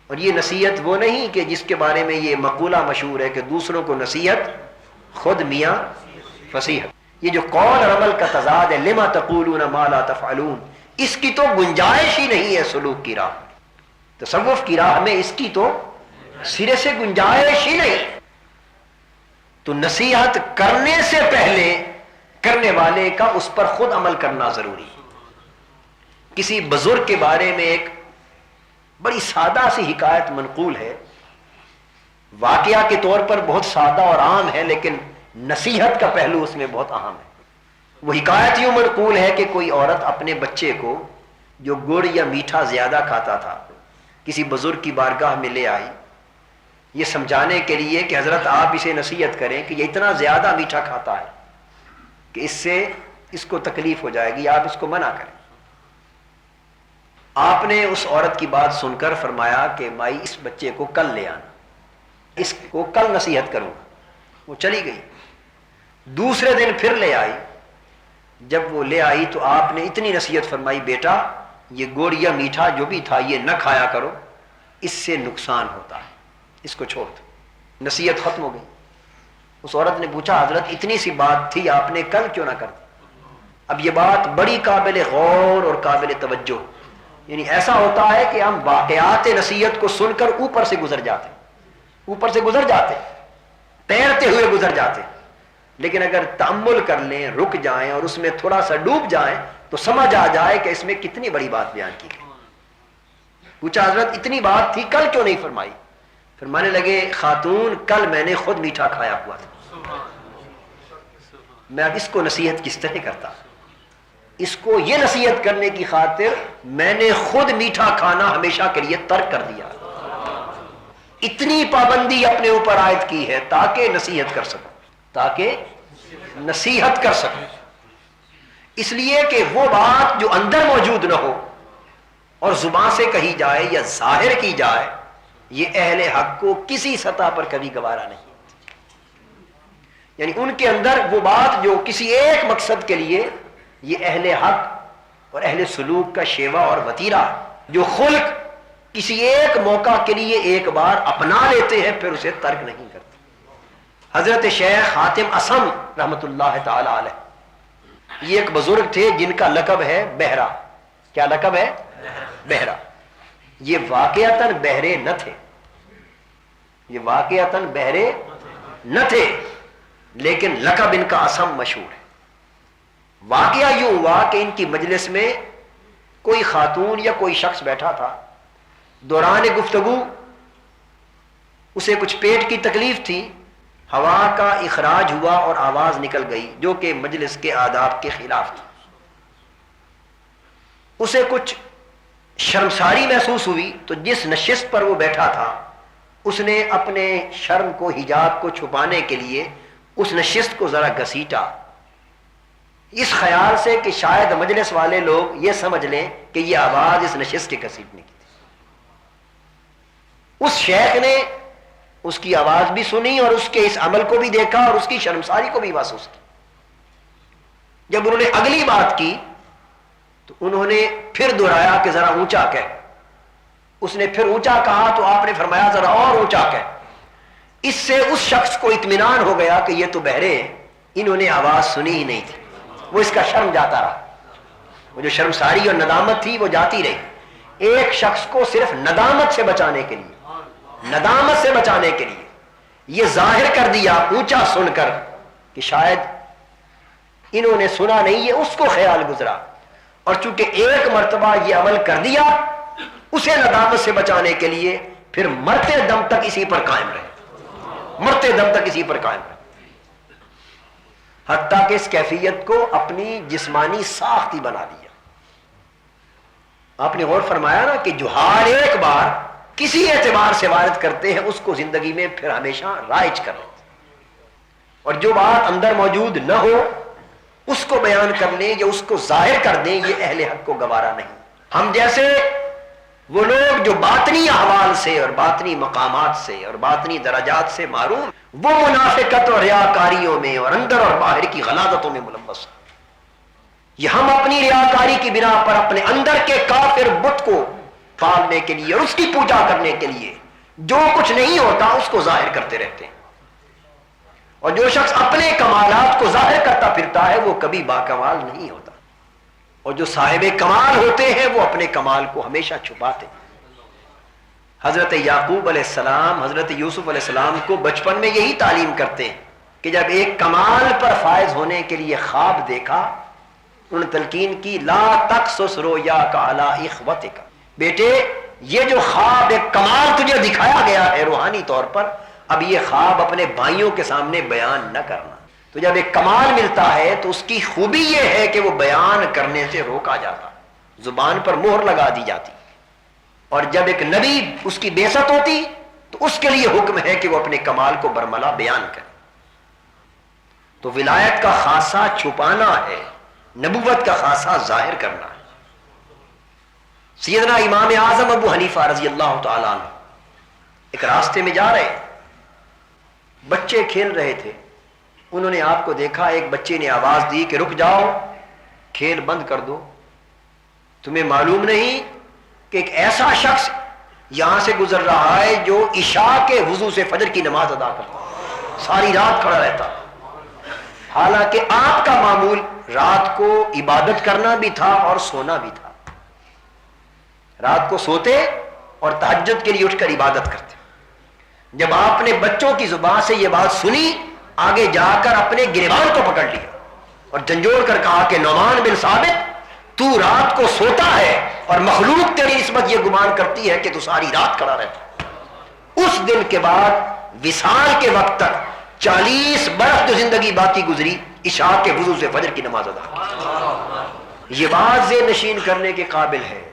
اور یہ نصیحت وہ نہیں کہ جس کے بارے میں یہ مقولہ مشہور ہے کہ دوسروں کو نصیحت خود میاں فصیحت. یہ جو قول اور عمل کا تضاد ہے، لما تقولون ما لا تفعلون، اس کی تو گنجائش ہی نہیں ہے سلوک کی راہ میں. تصوف کی راہ میں اس کی تو سرے سے گنجائش ہی نہیں. تو نصیحت کرنے سے پہلے کرنے والے کا اس پر خود عمل کرنا ضروری. کسی بزرگ کے بارے میں ایک بڑی سادہ سی حکایت منقول ہے، واقعہ کے طور پر بہت سادہ اور عام ہے لیکن نصیحت کا پہلو اس میں بہت اہم ہے. وہ حکایت یوں منقول ہے کہ کوئی عورت اپنے بچے کو جو گڑ یا میٹھا زیادہ کھاتا تھا کسی بزرگ کی بارگاہ میں لے آئی، یہ سمجھانے کے لیے کہ حضرت آپ اسے نصیحت کریں کہ یہ اتنا زیادہ میٹھا کھاتا ہے کہ اس سے اس کو تکلیف ہو جائے گی، آپ اس کو منع کریں. آپ نے اس عورت کی بات سن کر فرمایا کہ مائی اس بچے کو کل لے آنا، اس کو کل نصیحت کروں گا. وہ چلی گئی. دوسرے دن پھر لے آئی. جب وہ لے آئی تو آپ نے اتنی نصیحت فرمائی، بیٹا یہ گڑ یا میٹھا جو بھی تھا یہ نہ کھایا کرو، اس سے نقصان ہوتا ہے، اس کو چھوڑ دو. نصیحت ختم ہو گئی. اس عورت نے پوچھا حضرت اتنی سی بات تھی آپ نے کل کیوں نہ کر دی؟ اب یہ بات بڑی قابل غور اور قابل توجہ. یعنی ایسا ہوتا ہے کہ ہم واقعات نصیحت کو سن کر اوپر سے گزر جاتے تیرتے ہوئے گزر جاتے، لیکن اگر تأمل کر لیں، رک جائیں اور اس میں تھوڑا سا ڈوب جائیں تو سمجھ آ جائے کہ اس میں کتنی بڑی بات بیان کی گئی. پوچھا حضرت اتنی بات تھی کل کیوں نہیں فرمائی؟ فرمانے لگے خاتون کل میں نے خود میٹھا کھایا ہوا تھا، میں اب اس کو نصیحت کس طرح کرتا؟ اس کو یہ نصیحت کرنے کی خاطر میں نے خود میٹھا کھانا ہمیشہ کے لیے ترک کر دیا. اتنی پابندی اپنے اوپر عائد کی ہے تاکہ نصیحت کر سکوں، اس لیے کہ وہ بات جو اندر موجود نہ ہو اور زبان سے کہی جائے یا ظاہر کی جائے، یہ اہل حق کو کسی سطح پر کبھی گوارا نہیں. یعنی ان کے اندر وہ بات جو کسی ایک مقصد کے لیے، یہ اہل حق اور اہل سلوک کا شیوا اور وتیرہ جو خلق کسی ایک موقع کے لیے ایک بار اپنا لیتے ہیں پھر اسے ترک نہیں کرتے. حضرت شیخ حاتم اصم رحمت اللہ تعالی علیہ، یہ ایک بزرگ تھے جن کا لقب ہے بہرا. کیا لقب ہے؟ بہرا. یہ واقعتاً بہرے نہ تھے، لیکن لقب ان کا اصم مشہور ہے. واقعہ یوں ہوا کہ ان کی مجلس میں کوئی خاتون یا کوئی شخص بیٹھا تھا. دوران گفتگو اسے کچھ پیٹ کی تکلیف تھی، ہوا کا اخراج ہوا اور آواز نکل گئی جو کہ مجلس کے آداب کے خلاف تھی. اسے کچھ شرمساری محسوس ہوئی تو جس نشست پر وہ بیٹھا تھا اس نے اپنے شرم کو، حجاب کو چھپانے کے لیے اس نشست کو ذرا گھسیٹا، اس خیال سے کہ شاید مجلس والے لوگ یہ سمجھ لیں کہ یہ آواز اس نشست کے گھسیٹنے کی تھی۔ اس شیخ نے اس کی آواز بھی سنی اور اس کے اس عمل کو بھی دیکھا اور اس کی شرمساری کو بھی محسوس کی۔ جب انہوں نے اگلی بات کی تو انہوں نے پھر دہرایا کہ ذرا اونچا کہہ۔ اس نے پھر اونچا کہا تو آپ نے فرمایا ذرا اور اونچا کہہ۔ اس سے اس شخص کو اطمینان ہو گیا کہ یہ تو بہرے ہیں، انہوں نے آواز سنی ہی نہیں تھی۔ وہ اس کا شرم جاتا رہا، وہ جو شرمساری اور ندامت تھی وہ جاتی رہی۔ ایک شخص کو صرف ندامت سے بچانے کے لیے، ندامت سے بچانے کے لیے یہ ظاہر کر دیا اونچا سن کر کہ شاید انہوں نے سنا نہیں، یہ اس کو خیال گزرا، اور چونکہ ایک مرتبہ یہ عمل کر دیا، اسے ندامت سے بچانے کے لیے پھر مرتے دم تک اسی پر قائم رہے، مرتے دم تک اسی پر قائم رہے، حتیٰ کہ اس کیفیت کو اپنی جسمانی ساخت ہی بنا دیا۔ آپ نے غور فرمایا نا کہ جو ہر ایک بار کسی اعتبار سے وارد کرتے ہیں اس کو زندگی میں پھر ہمیشہ رائج کر لیتے، اور جو بات اندر موجود نہ ہو اس کو بیان کر لیں یا اس کو ظاہر کر دیں، یہ اہل حق کو گوارا نہیں۔ ہم جیسے وہ لوگ جو باطنی احوال سے اور باطنی مقامات سے اور باطنی درجات سے معروم، وہ منافقت اور ریاکاریوں میں اور اندر اور باہر کی غلاظتوں میں ملوث ہیں۔ یہ ہم اپنی ریاکاری کی بنا پر اپنے اندر کے کافر بت کو پالنے کے لیے اور اس کی پوجا کرنے کے لیے جو کچھ نہیں ہوتا اس کو ظاہر کرتے رہتے ہیں، اور جو شخص اپنے کمالات کو ظاہر کرتا پھرتا ہے وہ کبھی باکمال نہیں ہوتا، اور جو صاحب کمال ہوتے ہیں وہ اپنے کمال کو ہمیشہ چھپاتے ہیں۔ حضرت یعقوب علیہ السلام حضرت یوسف علیہ السلام کو بچپن میں یہی تعلیم کرتے ہیں کہ جب ایک کمال پر فائز ہونے کے لیے خواب دیکھا، انہوں نے تلقین کی لا تقصص رؤیاک علی اخوتک، بیٹے یہ جو خواب ایک کمال تجھے دکھایا گیا ہے روحانی طور پر، اب یہ خواب اپنے بھائیوں کے سامنے بیان نہ کرنا۔ تو جب ایک کمال ملتا ہے تو اس کی خوبی یہ ہے کہ وہ بیان کرنے سے روکا جاتا، زبان پر مہر لگا دی جاتی، اور جب ایک نبی اس کی بعثت ہوتی تو اس کے لیے حکم ہے کہ وہ اپنے کمال کو برملا بیان کرے۔ تو ولایت کا خاصہ چھپانا ہے، نبوت کا خاصہ ظاہر کرنا ہے۔ سیدنا امام اعظم ابو حنیفہ رضی اللہ تعالیٰ عنہ ایک راستے میں جا رہے، بچے کھیل رہے تھے، انہوں نے آپ کو دیکھا، ایک بچے نے آواز دی کہ رک جاؤ، کھیل بند کر دو، تمہیں معلوم نہیں کہ ایک ایسا شخص یہاں سے گزر رہا ہے جو عشاء کے وضو سے فجر کی نماز ادا کرتا، ساری رات کھڑا رہتا، حالانکہ آپ کا معمول رات کو عبادت کرنا بھی تھا اور سونا بھی تھا، رات کو سوتے اور تہجد کے لیے اٹھ کر عبادت کرتے۔ جب آپ نے بچوں کی زبان سے یہ بات سنی، آگے جا کر اپنے گریبان کو پکڑ لیا اور جھنجھوڑ کر کہا کہ نعمان بن ثابت، تو رات کو سوتا ہے اور مخلوق تیری نسبت یہ گمان کرتی ہے کہ تو ساری رات کھڑا رہتا۔ اس دن کے بعد وصال کے وقت تک 40 برس جو زندگی باقی گزری، عشاء کے وضو سے فجر کی نماز ادا کی۔ یہ بات ذہن نشین کرنے کے قابل ہے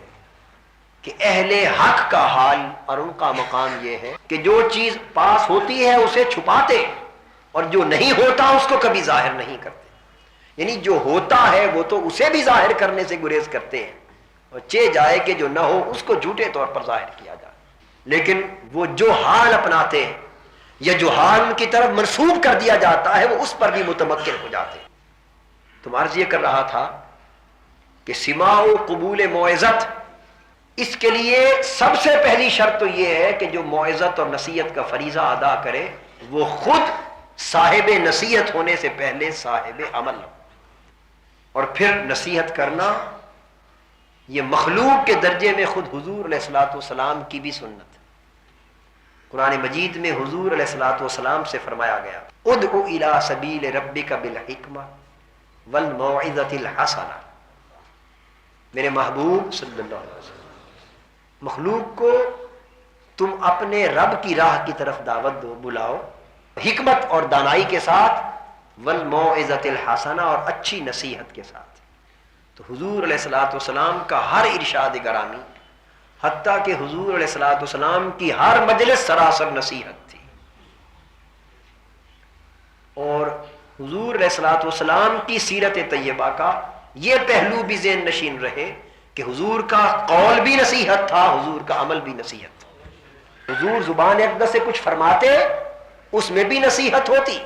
کہ اہل حق کا حال اور ان کا مقام یہ ہے کہ جو چیز پاس ہوتی ہے اسے چھپاتے، اور جو نہیں ہوتا اس کو کبھی ظاہر نہیں کرتے۔ یعنی جو ہوتا ہے وہ تو اسے بھی ظاہر کرنے سے گریز کرتے ہیں، اور چہ جائے کہ جو نہ ہو اس کو جھوٹے طور پر ظاہر کیا جائے، لیکن وہ جو حال اپناتے ہیں یا جو حال ان کی طرف منسوب کر دیا جاتا ہے وہ اس پر بھی متمکن ہو جاتے ہیں۔ تو عرض یہ کر رہا تھا کہ سماع و قبول موعظت، اس کے لیے سب سے پہلی شرط تو یہ ہے کہ جو موعظت اور نصیحت کا فریضہ ادا کرے وہ خود صاحب نصیحت ہونے سے پہلے صاحب عمل ہو، اور پھر نصیحت کرنا یہ مخلوق کے درجے میں خود حضور علیہ الصلوۃ والسلام کی بھی سنت ہے۔ قرآن مجید میں حضور علیہ الصلوۃ والسلام سے فرمایا گیا ادعو الی سبیل ربک بالحکمہ والموعظۃ الحسنہ، میرے محبوب صلی اللہ علیہ وسلم، مخلوق کو تم اپنے رب کی راہ کی طرف دعوت دو، بلاؤ حکمت اور دانائی کے ساتھ، والموعظۃ الحسنہ اور اچھی نصیحت کے ساتھ۔ تو حضور علیہ الصلوۃ والسلام کا ہر ارشاد گرامی حتیٰ کہ حضور علیہ الصلوۃ والسلام کی ہر مجلس سراسر نصیحت تھی، اور حضور علیہ الصلوۃ والسلام کی سیرت طیبہ کا یہ پہلو بھی ذہن نشین رہے کہ حضور کا قول بھی نصیحت تھا، حضور کا عمل بھی نصیحت تھا۔ حضور زبان اقدس سے کچھ فرماتے اس میں بھی نصیحت ہوتی،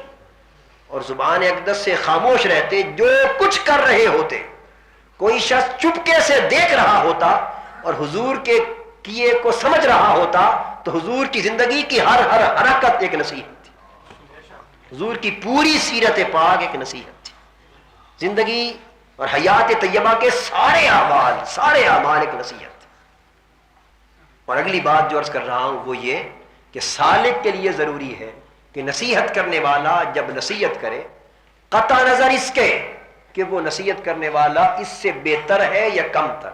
اور زبان اقدس سے خاموش رہتے، جو کچھ کر رہے ہوتے کوئی شخص چپکے سے دیکھ رہا ہوتا اور حضور کے کیے کو سمجھ رہا ہوتا تو حضور کی زندگی کی ہر حرکت ایک نصیحت تھی، حضور کی پوری سیرت پاک ایک نصیحت تھی، زندگی اور حیات طیبہ کے سارے اعمال ایک نصیحت تھی۔ اور اگلی بات جو عرض کر رہا ہوں وہ یہ کہ سالک کے لیے ضروری ہے کہ نصیحت کرنے والا جب نصیحت کرے، قطع نظر اس کے کہ وہ نصیحت کرنے والا اس سے بہتر ہے یا کم تر،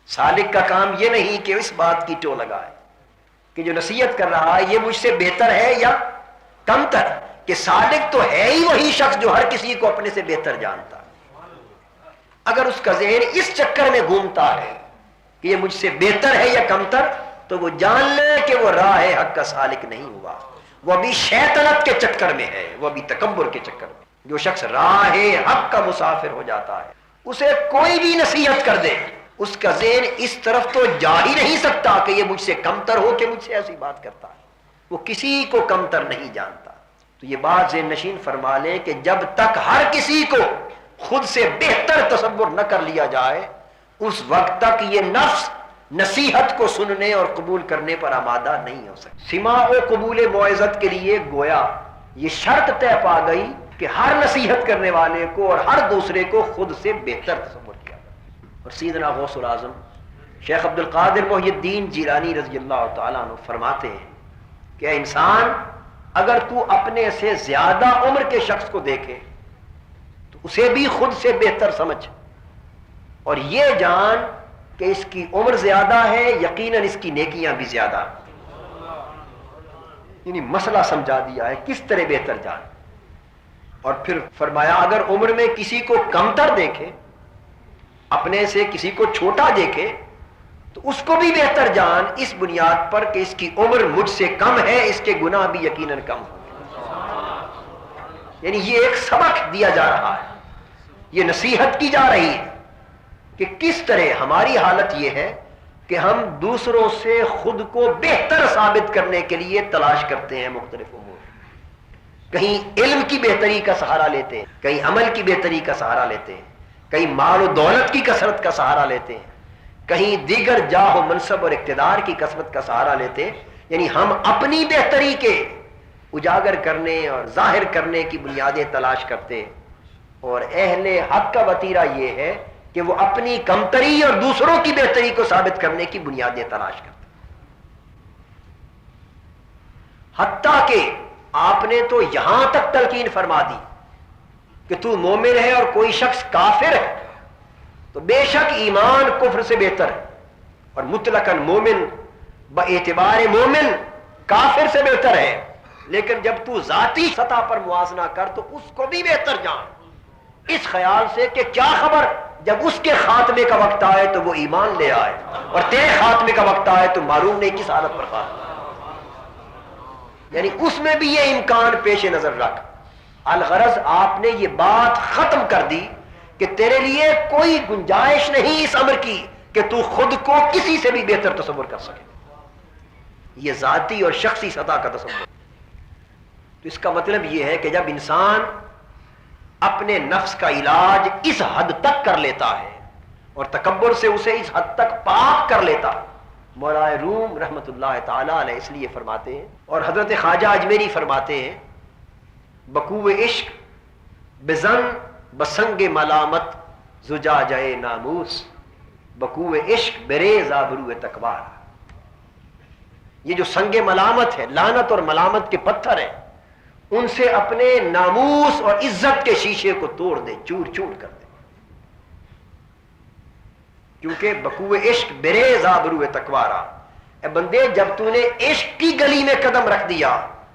سالک کا کام یہ نہیں کہ اس بات کی ٹو لگائے کہ جو نصیحت کر رہا ہے یہ مجھ سے بہتر ہے یا کم تر، کہ سالک تو ہے ہی وہی شخص جو ہر کسی کو اپنے سے بہتر جانتا ہے۔ اگر اس کا ذہن اس چکر میں گھومتا ہے کہ یہ مجھ سے بہتر ہے یا کم تر، تو وہ جان لے کہ وہ راہ حق کا سالک نہیں ہوا، وہ ابھی شیطنت کے چکر میں ہے، وہ ابھی تکبر کے چکر میں۔ جو شخص راہ حق کا مسافر ہو جاتا ہے، اسے کوئی بھی نصیحت کر دے، اس کا ذہن اس طرف تو جا ہی نہیں سکتا کہ یہ مجھ سے کمتر ہو کہ مجھ سے ایسی بات کرتا ہے، وہ کسی کو کمتر نہیں جانتا۔ تو یہ بات ذہن نشین فرما لیں کہ جب تک ہر کسی کو خود سے بہتر تصور نہ کر لیا جائے، اس وقت تک یہ نفس نصیحت کو سننے اور قبول کرنے پر آمادہ نہیں ہو سکتا۔ سماع و قبول موعظت کے لیے گویا یہ شرط طے پا گئی کہ ہر نصیحت کرنے والے کو اور ہر دوسرے کو خود سے بہتر تصور کیا جائے۔ اور سیدنا غوث العظم شیخ عبد القادر محی الدین جیلانی رضی اللہ تعالیٰ عنہ فرماتے ہیں کہ اے انسان، اگر تو اپنے سے زیادہ عمر کے شخص کو دیکھے تو اسے بھی خود سے بہتر سمجھ، اور یہ جان کہ اس کی عمر زیادہ ہے، یقیناً اس کی نیکیاں بھی زیادہ ہیں۔ یعنی مسئلہ سمجھا دیا ہے کس طرح بہتر جان۔ اور پھر فرمایا اگر عمر میں کسی کو کمتر دیکھے، اپنے سے کسی کو چھوٹا دیکھے، تو اس کو بھی بہتر جان، اس بنیاد پر کہ اس کی عمر مجھ سے کم ہے، اس کے گناہ بھی یقیناً کم ہوں گے۔ یعنی یہ ایک سبق دیا جا رہا ہے، یہ نصیحت کی جا رہی ہے کہ کس طرح ہماری حالت یہ ہے کہ ہم دوسروں سے خود کو بہتر ثابت کرنے کے لیے تلاش کرتے ہیں مختلف امور، کہیں علم کی بہتری کا سہارا لیتے ہیں، کہیں عمل کی بہتری کا سہارا لیتے ہیں، کہیں مال و دولت کی کثرت کا سہارا لیتے ہیں، کہیں دیگر جاہ و منصب اور اقتدار کی کثرت کا سہارا لیتے ہیں۔ یعنی ہم اپنی بہتری کے اجاگر کرنے اور ظاہر کرنے کی بنیادیں تلاش کرتے ہیں، اور اہل حق کا وتیرہ یہ ہے کہ وہ اپنی کمتری اور دوسروں کی بہتری کو ثابت کرنے کی بنیادیں تلاش کرتے ہیں۔ حتیٰ کہ آپ نے تو یہاں تک تلقین فرما دی کہ تو مومن ہے اور کوئی شخص کافر ہے تو بے شک ایمان کفر سے بہتر ہے، اور مطلقاً مومن با اعتبار مومن کافر سے بہتر ہے، لیکن جب تو ذاتی سطح پر موازنہ کر تو اس کو بھی بہتر جان، اس خیال سے کہ کیا خبر جب اس کے خاتمے کا وقت آئے تو وہ ایمان لے آئے، اور تیرے خاتمے کا وقت آئے تو معلوم نہیں کس حالت پر خاتمہ۔ یعنی اس میں بھی یہ امکان پیش نظر رکھ۔ الغرض آپ نے یہ بات ختم کر دی کہ تیرے لیے کوئی گنجائش نہیں اس امر کی کہ تو خود کو کسی سے بھی بہتر تصور کر سکے، یہ ذاتی اور شخصی سطح کا تصور۔ تو اس کا مطلب یہ ہے کہ جب انسان اپنے نفس کا علاج اس حد تک کر لیتا ہے اور تکبر سے اسے اس حد تک پاک کر لیتا، مولا روم رحمت اللہ تعالی علیہ اس لیے فرماتے ہیں، اور حضرت خواجہ اجمیری فرماتے ہیں، بقوع عشق بزن بسنگ ملامت زجاجہ ناموس، بقوع عشق بریز آبرو تکوار۔ یہ جو سنگ ملامت ہے، لعنت اور ملامت کے پتھر ہیں، ان سے اپنے ناموس اور عزت کے شیشے کو توڑ دے، چور چور کر دے، کیونکہ بقوع عشق بریز آبرو تکوارا۔ اے بندے، جب تو نے عشق کی گلی میں قدم رکھ دیا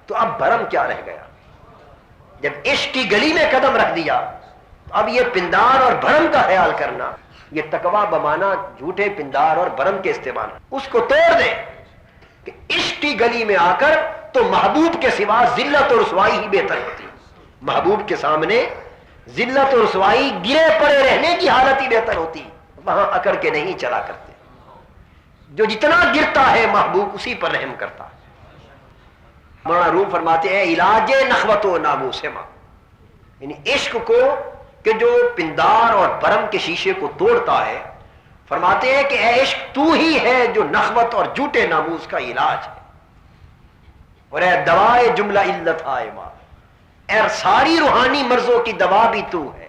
تو اب بھرم کیا رہ گیا؟ جب عشق کی گلی میں قدم رکھ دیا تو اب یہ پندار اور بھرم کا خیال کرنا یہ تقویٰ بمانا جھوٹے پندار اور برم کے استعمال، اس کو توڑ دیں کہ عشق کی گلی میں آ کر تو محبوب کے سوا ذلت اور رسوائی ہی بہتر ہوتی ہے. محبوب کے سامنے ذلت اور رسوائی گرے پڑے رہنے کی حالت ہی بہتر ہوتی، وہاں اکڑ کے نہیں چلا کرتے. جو جتنا گرتا ہے محبوب اسی پر رحم کرتا ہے. مولانا روم فرماتے ہیں علاج نخوت و ناموس ماں، یعنی عشق کو کہ جو پندار اور برم کے شیشے کو توڑتا ہے، فرماتے ہیں کہ اے عشق تو ہی ہے جو نخوت اور جھوٹے ناموس کا علاج ہے، اور اے دوائے جملہ علت آئے ماں، اے ساری روحانی مرضوں کی دوا بھی تو ہے.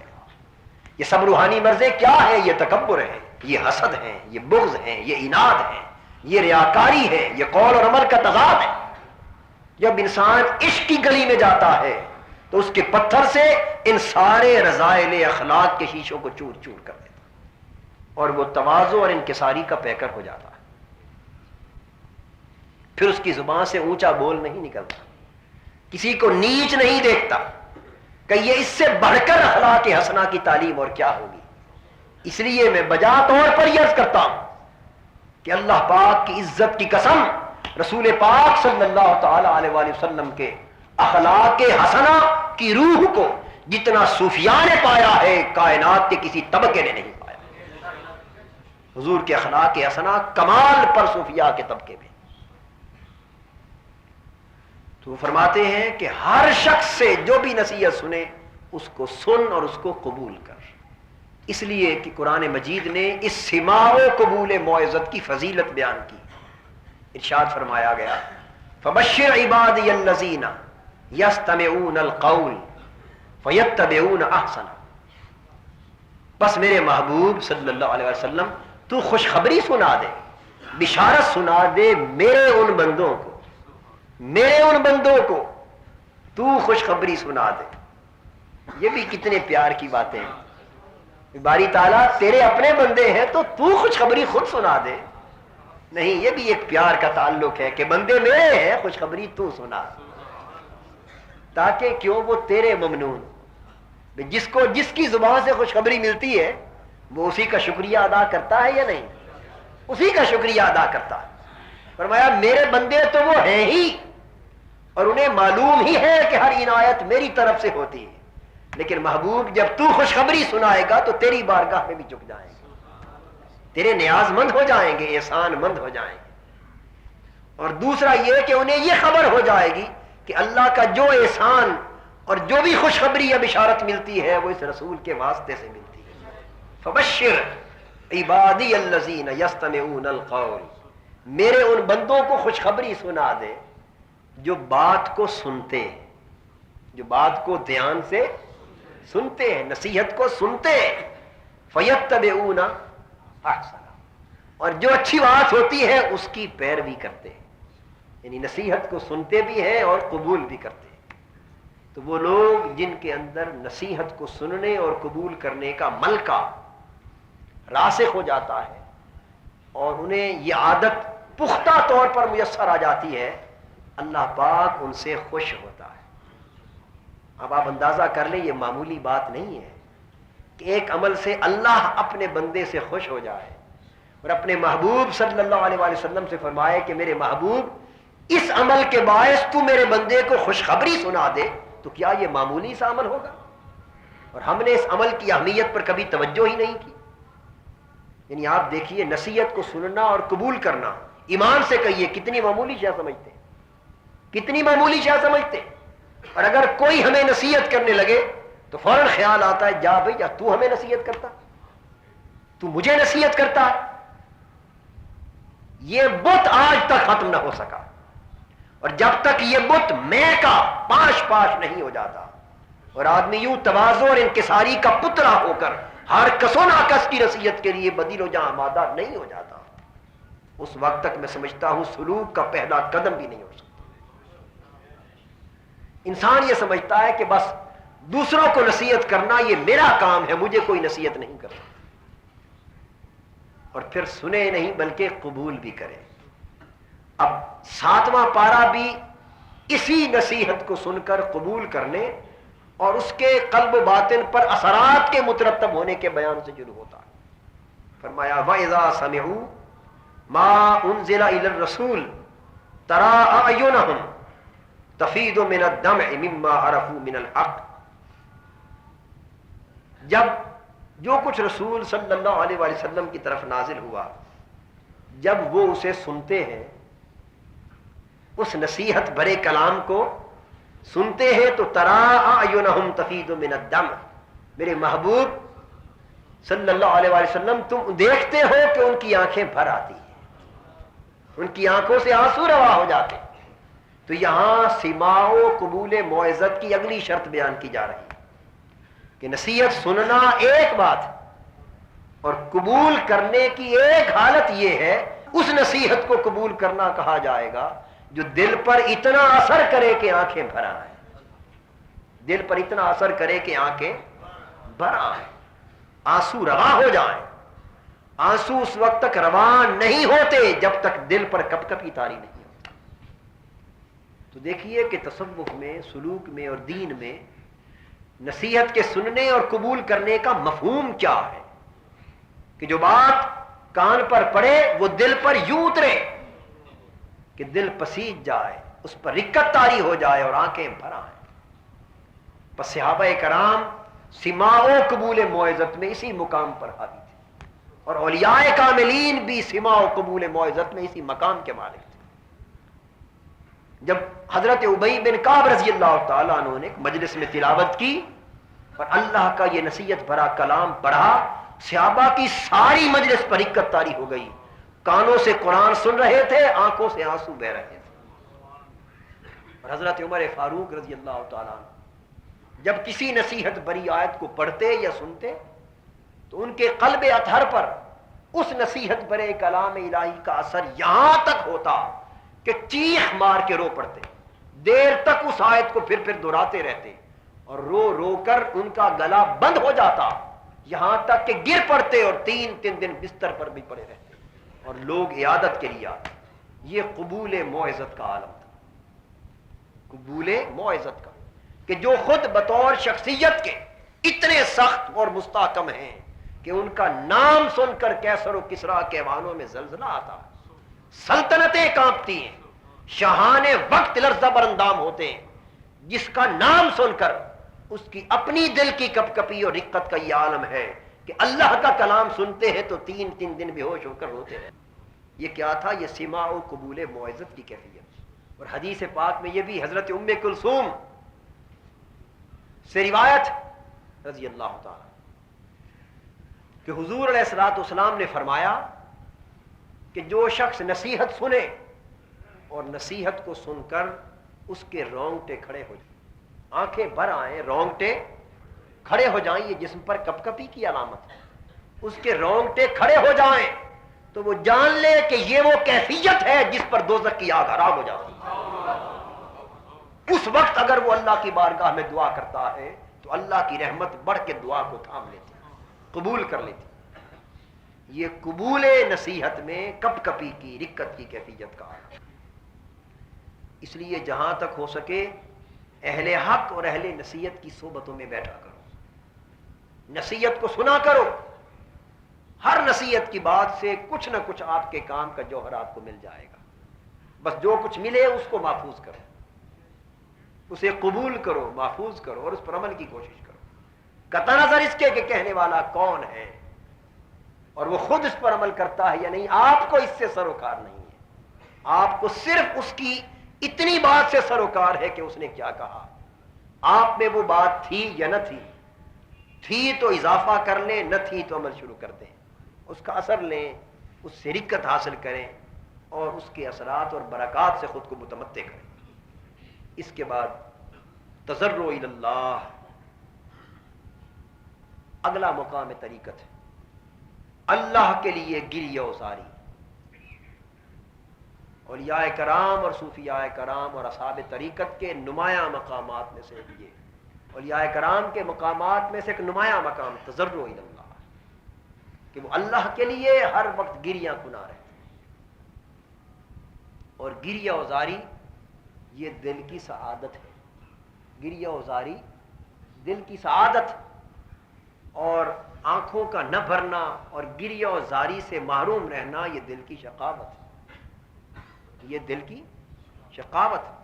یہ سب روحانی مرضیں کیا ہے؟ یہ تکبر ہے، یہ حسد ہے، یہ بغض ہے، یہ عناد ہے، یہ ریاکاری ہے، یہ قول اور عمل کا تضاد ہے. جب انسان عشق کی گلی میں جاتا ہے تو اس کے پتھر سے ان سارے رذائل اخلاق کے شیشوں کو چور چور کر دیتا اور وہ تواضع اور انکساری کا پیکر ہو جاتا ہے. پھر اس کی زبان سے اونچا بول نہیں نکلتا، کسی کو نیچ نہیں دیکھتا کہ یہ اس سے بڑھ کر اخلاق حسنہ کی تعلیم اور کیا ہوگی. اس لیے میں بجا طور پر یہ عرض کرتا ہوں کہ اللہ پاک کی عزت کی قسم، رسول پاک صلی اللہ تعالی علیہ وآلہ وسلم کے اخلاق حسنہ کی روح کو جتنا صوفیاء نے پایا ہے کائنات کے کسی طبقے نے نہیں پایا. حضور کے اخلاق حسنہ کمال پر صوفیاء کے طبقے میں. تو وہ فرماتے ہیں کہ ہر شخص سے جو بھی نصیحت سنے اس کو سن اور اس کو قبول کر، اس لیے کہ قرآن مجید نے اس سماع و قبول موعظت کی فضیلت بیان کی. ارشاد فرمایا گیا فبشر عبادی الذین یستمعون القول فیتبعون احسنہ. بس میرے محبوب صلی اللہ علیہ وسلم تو خوشخبری سنا دے، بشارت سنا دے میرے ان بندوں کو، میرے ان بندوں کو تو خوشخبری سنا دے. یہ بھی کتنے پیار کی باتیں ہیں. باری تعالیٰ تیرے اپنے بندے ہیں تو تو خوشخبری خود سنا دے. نہیں، یہ بھی ایک پیار کا تعلق ہے کہ بندے میرے ہیں، خوشخبری تو سنا، تاکہ کیوں وہ تیرے ممنون. جس کو جس کی زبان سے خوشخبری ملتی ہے وہ اسی کا شکریہ ادا کرتا ہے یا نہیں؟ اسی کا شکریہ ادا کرتا ہے. فرمایا میرے بندے تو وہ ہیں ہی اور انہیں معلوم ہی ہے کہ ہر عنایت میری طرف سے ہوتی ہے، لیکن محبوب جب تو خوشخبری سنائے گا تو تیری بارگاہ میں بھی جھک جائیں گے، تیرے نیاز مند ہو جائیں گے، احسان مند ہو جائیں گے. اور دوسرا یہ کہ انہیں یہ خبر ہو جائے گی کہ اللہ کا جو احسان اور جو بھی خوشخبری یا بشارت ملتی ہے وہ اس رسول کے واسطے سے ملتی ہے. فبشر عبادی الذین یستمعون القول، میرے ان بندوں کو خوشخبری سنا دے جو بات کو سنتے ہیں، جو بات کو دھیان سے سنتے ہیں، نصیحت کو سنتے ہیں. فیتبعون احسنہ، اور جو اچھی بات ہوتی ہے اس کی پیروی کرتے ہیں، یعنی نصیحت کو سنتے بھی ہیں اور قبول بھی کرتے ہیں. تو وہ لوگ جن کے اندر نصیحت کو سننے اور قبول کرنے کا ملکہ راسخ ہو جاتا ہے اور انہیں یہ عادت پختہ طور پر میسر آ جاتی ہے، اللہ پاک ان سے خوش ہوتا ہے. اب آپ اندازہ کر لیں یہ معمولی بات نہیں ہے کہ ایک عمل سے اللہ اپنے بندے سے خوش ہو جائے اور اپنے محبوب صلی اللہ علیہ وآلہ وسلم سے فرمائے کہ میرے محبوب اس عمل کے باعث تو میرے بندے کو خوشخبری سنا دے. تو کیا یہ معمولی سا عمل ہوگا؟ اور ہم نے اس عمل کی اہمیت پر کبھی توجہ ہی نہیں کی. یعنی آپ دیکھیے نصیحت کو سننا اور قبول کرنا، ایمان سے کہیے کتنی معمولی شے سمجھتے ہیں، کتنی معمولی شے سمجھتے ہیں. اور اگر کوئی ہمیں نصیحت کرنے لگے تو فوراً خیال آتا ہے جا بھائی، تو ہمیں نصیحت کرتا، تو مجھے نصیحت کرتا. یہ بت آج تک ختم نہ ہو سکا، اور جب تک یہ بت میں کا پاش پاش نہیں ہو جاتا اور آدمی یوں تواضع اور انکساری کا پتلا ہو کر ہر کس و ناکس کی نصیحت کے لیے بدیل و جاں آمادہ نہیں ہو جاتا، اس وقت تک میں سمجھتا ہوں سلوک کا پہلا قدم بھی نہیں ہو سکتا. انسان یہ سمجھتا ہے کہ بس دوسروں کو نصیحت کرنا یہ میرا کام ہے، مجھے کوئی نصیحت نہیں کرتا، اور پھر سنے نہیں بلکہ قبول بھی کرے. اب 7واں پارہ بھی اسی نصیحت کو سن کر قبول کرنے اور اس کے قلب و باطن پر اثرات کے مترتب ہونے کے بیان سے شروع ہوتا ہے. فرمایا وَإِذَا سَمِعُوا مَا أُنزِلَ إِلَى الرَّسُولِ تَرَىٰ أَعْيُنَهُمْ تَفِيضُ مِنَ الدَّمْعِ مِمَّا عَرَفُوا مِنَ الْحَقِّ، جب جو کچھ رسول صلی اللہ علیہ وآلہ وسلم کی طرف نازل ہوا، جب وہ اسے سنتے ہیں، اس نصیحت بھرے کلام کو سنتے ہیں، تو تَرَىٰ أَعْيُنَهُمْ تَفِيضُ مِنَ الدَّمْعِ، میرے محبوب صلی اللہ علیہ وآلہ وسلم تم دیکھتے ہو کہ ان کی آنکھیں بھر آتی ہیں، ان کی آنکھوں سے آنسو روا ہو جاتے ہیں۔ تو یہاں سماع و قبول موعظت کی اگلی شرط بیان کی جا رہی ہے کہ نصیحت سننا ایک بات اور قبول کرنے کی ایک حالت یہ ہے، اس نصیحت کو قبول کرنا کہا جائے گا جو دل پر اتنا اثر کرے کہ آنکھیں بھر آئیں، دل پر اتنا اثر کرے کہ آنکھیں بھر آئیں، آنسو روا ہو جائیں۔ آنسو اس وقت تک روان نہیں ہوتے جب تک دل پر کپ کپی طاری نہیں ہوتی۔ تو دیکھیے کہ تصوف میں، سلوک میں اور دین میں نصیحت کے سننے اور قبول کرنے کا مفہوم کیا ہے کہ جو بات کان پر پڑے وہ دل پر یوں اترے کہ دل پسیج جائے، اس پر رکت طاری ہو جائے اور آنکھیں بھر آئیں۔ پس صحابہ کرام سماع و قبول موعظت میں اسی مقام پر حاوی تھے، اور اولیاء کاملین بھی سماع و قبول موعظت میں اسی مقام کے مالک تھے۔ جب حضرت ابی بن کعب رضی اللہ تعالیٰ عنہ نے ایک مجلس میں تلاوت کی اور اللہ کا یہ نصیحت بھرا کلام پڑھا، صحابہ کی ساری مجلس پر رکت طاری ہو گئی، کانوں سے قرآن سن رہے تھے، آنکھوں سے آنسو بہ رہے تھے۔ اور حضرت عمر فاروق رضی اللہ تعالیٰ عنہ جب کسی نصیحت بری آیت کو پڑھتے یا سنتے تو ان کے قلب اطہر پر اس نصیحت برے کلام الہی کا اثر یہاں تک ہوتا کہ چیخ مار کے رو پڑتے، دیر تک اس آیت کو پھر دہراتے رہتے اور رو رو کر ان کا گلا بند ہو جاتا، یہاں تک کہ گر پڑتے اور تین دن بستر پر بھی پڑے رہتے اور لوگ عیادت کے لیے آتے۔ یہ قبول موعظت کا عالم تھا، قبول موعظت کا، کہ جو خود بطور شخصیت کے اتنے سخت اور مستحکم ہیں کہ ان کا نام سن کر کیسر و کسریٰ کے ایوانوں میں زلزلہ آتا، سلطنتیں کانپتی ہیں، شاہان وقت لرزہ بر اندام ہوتے ہیں، جس کا نام سن کر اس کی اپنی دل کی کپ کپی اور رقت کا یہ عالم ہے کہ اللہ کا کلام سنتے ہیں تو تین دن بے ہوش ہو کر روتے ہیں۔ یہ کیا تھا؟ یہ سماع و قبول موعظت کی کیفیت۔ اور حدیث پاک میں یہ بھی حضرت ام کلثوم سے روایت رضی اللہ تعالی کہ حضور علیہ الصلوۃ والسلام نے فرمایا کہ جو شخص نصیحت سنے اور نصیحت کو سن کر اس کے رونگٹے کھڑے ہو جائیں، آنکھیں بھر آئیں، رونگٹے کھڑے ہو جائیں، یہ جسم پر کپ کپی کی علامت ہے، اس کے رونگٹے کھڑے ہو جائیں تو وہ جان لے کہ یہ وہ کیفیت ہے جس پر دوزخ کی آگ حرام ہو جاتی ہے۔ اس وقت اگر وہ اللہ کی بارگاہ میں دعا کرتا ہے تو اللہ کی رحمت بڑھ کے دعا کو تھام لیتی، قبول کر لیتی۔ یہ قبول نصیحت میں کپ کپی کی، رکت کی کیفیت کا ہے۔ اس لیے جہاں تک ہو سکے اہل حق اور اہل نصیحت کی صحبتوں میں بیٹھا کرو، نصیحت کو سنا کرو، ہر نصیحت کی بات سے کچھ نہ کچھ آپ کے کام کا جوہر آپ کو مل جائے گا۔ بس جو کچھ ملے اس کو محفوظ کرو، اسے قبول کرو، محفوظ کرو اور اس پر عمل کی کوشش کرو، قطع نظر اس کے کہ کہنے والا کون ہے اور وہ خود اس پر عمل کرتا ہے یا نہیں، آپ کو اس سے سروکار نہیں ہے۔ آپ کو صرف اس کی اتنی بات سے سروکار ہے کہ اس نے کیا کہا، آپ میں وہ بات تھی یا نہ تھی تو اضافہ کر لیں، نہ تھی تو عمل شروع کر دیں، اس کا اثر لیں، اس سے رکت حاصل کریں اور اس کے اثرات اور برکات سے خود کو متمتع کریں۔ اس کے بعد تضرع الی اللہ، اگلا مقام طریقت ہے اللہ کے لیے گریہ وزاری۔ اولیاء کرام اور صوفیاء کرام اور اصحاب طریقت کے نمایاں مقامات میں سے یہ، اولیاء کرام کے مقامات میں سے ایک نمایاں مقام تضرع الی اللہ، کہ وہ اللہ کے لیے ہر وقت گریہ کنا رہتے ہیں۔ اور گریہ وزاری یہ دل کی سعادت ہے، گریہ وزاری دل کی سعادت اور آنکھوں کا نہ بھرنا اور گریہ و زاری سے محروم رہنا یہ دل کی شقاوت ہے، یہ دل کی شقاوت ہے۔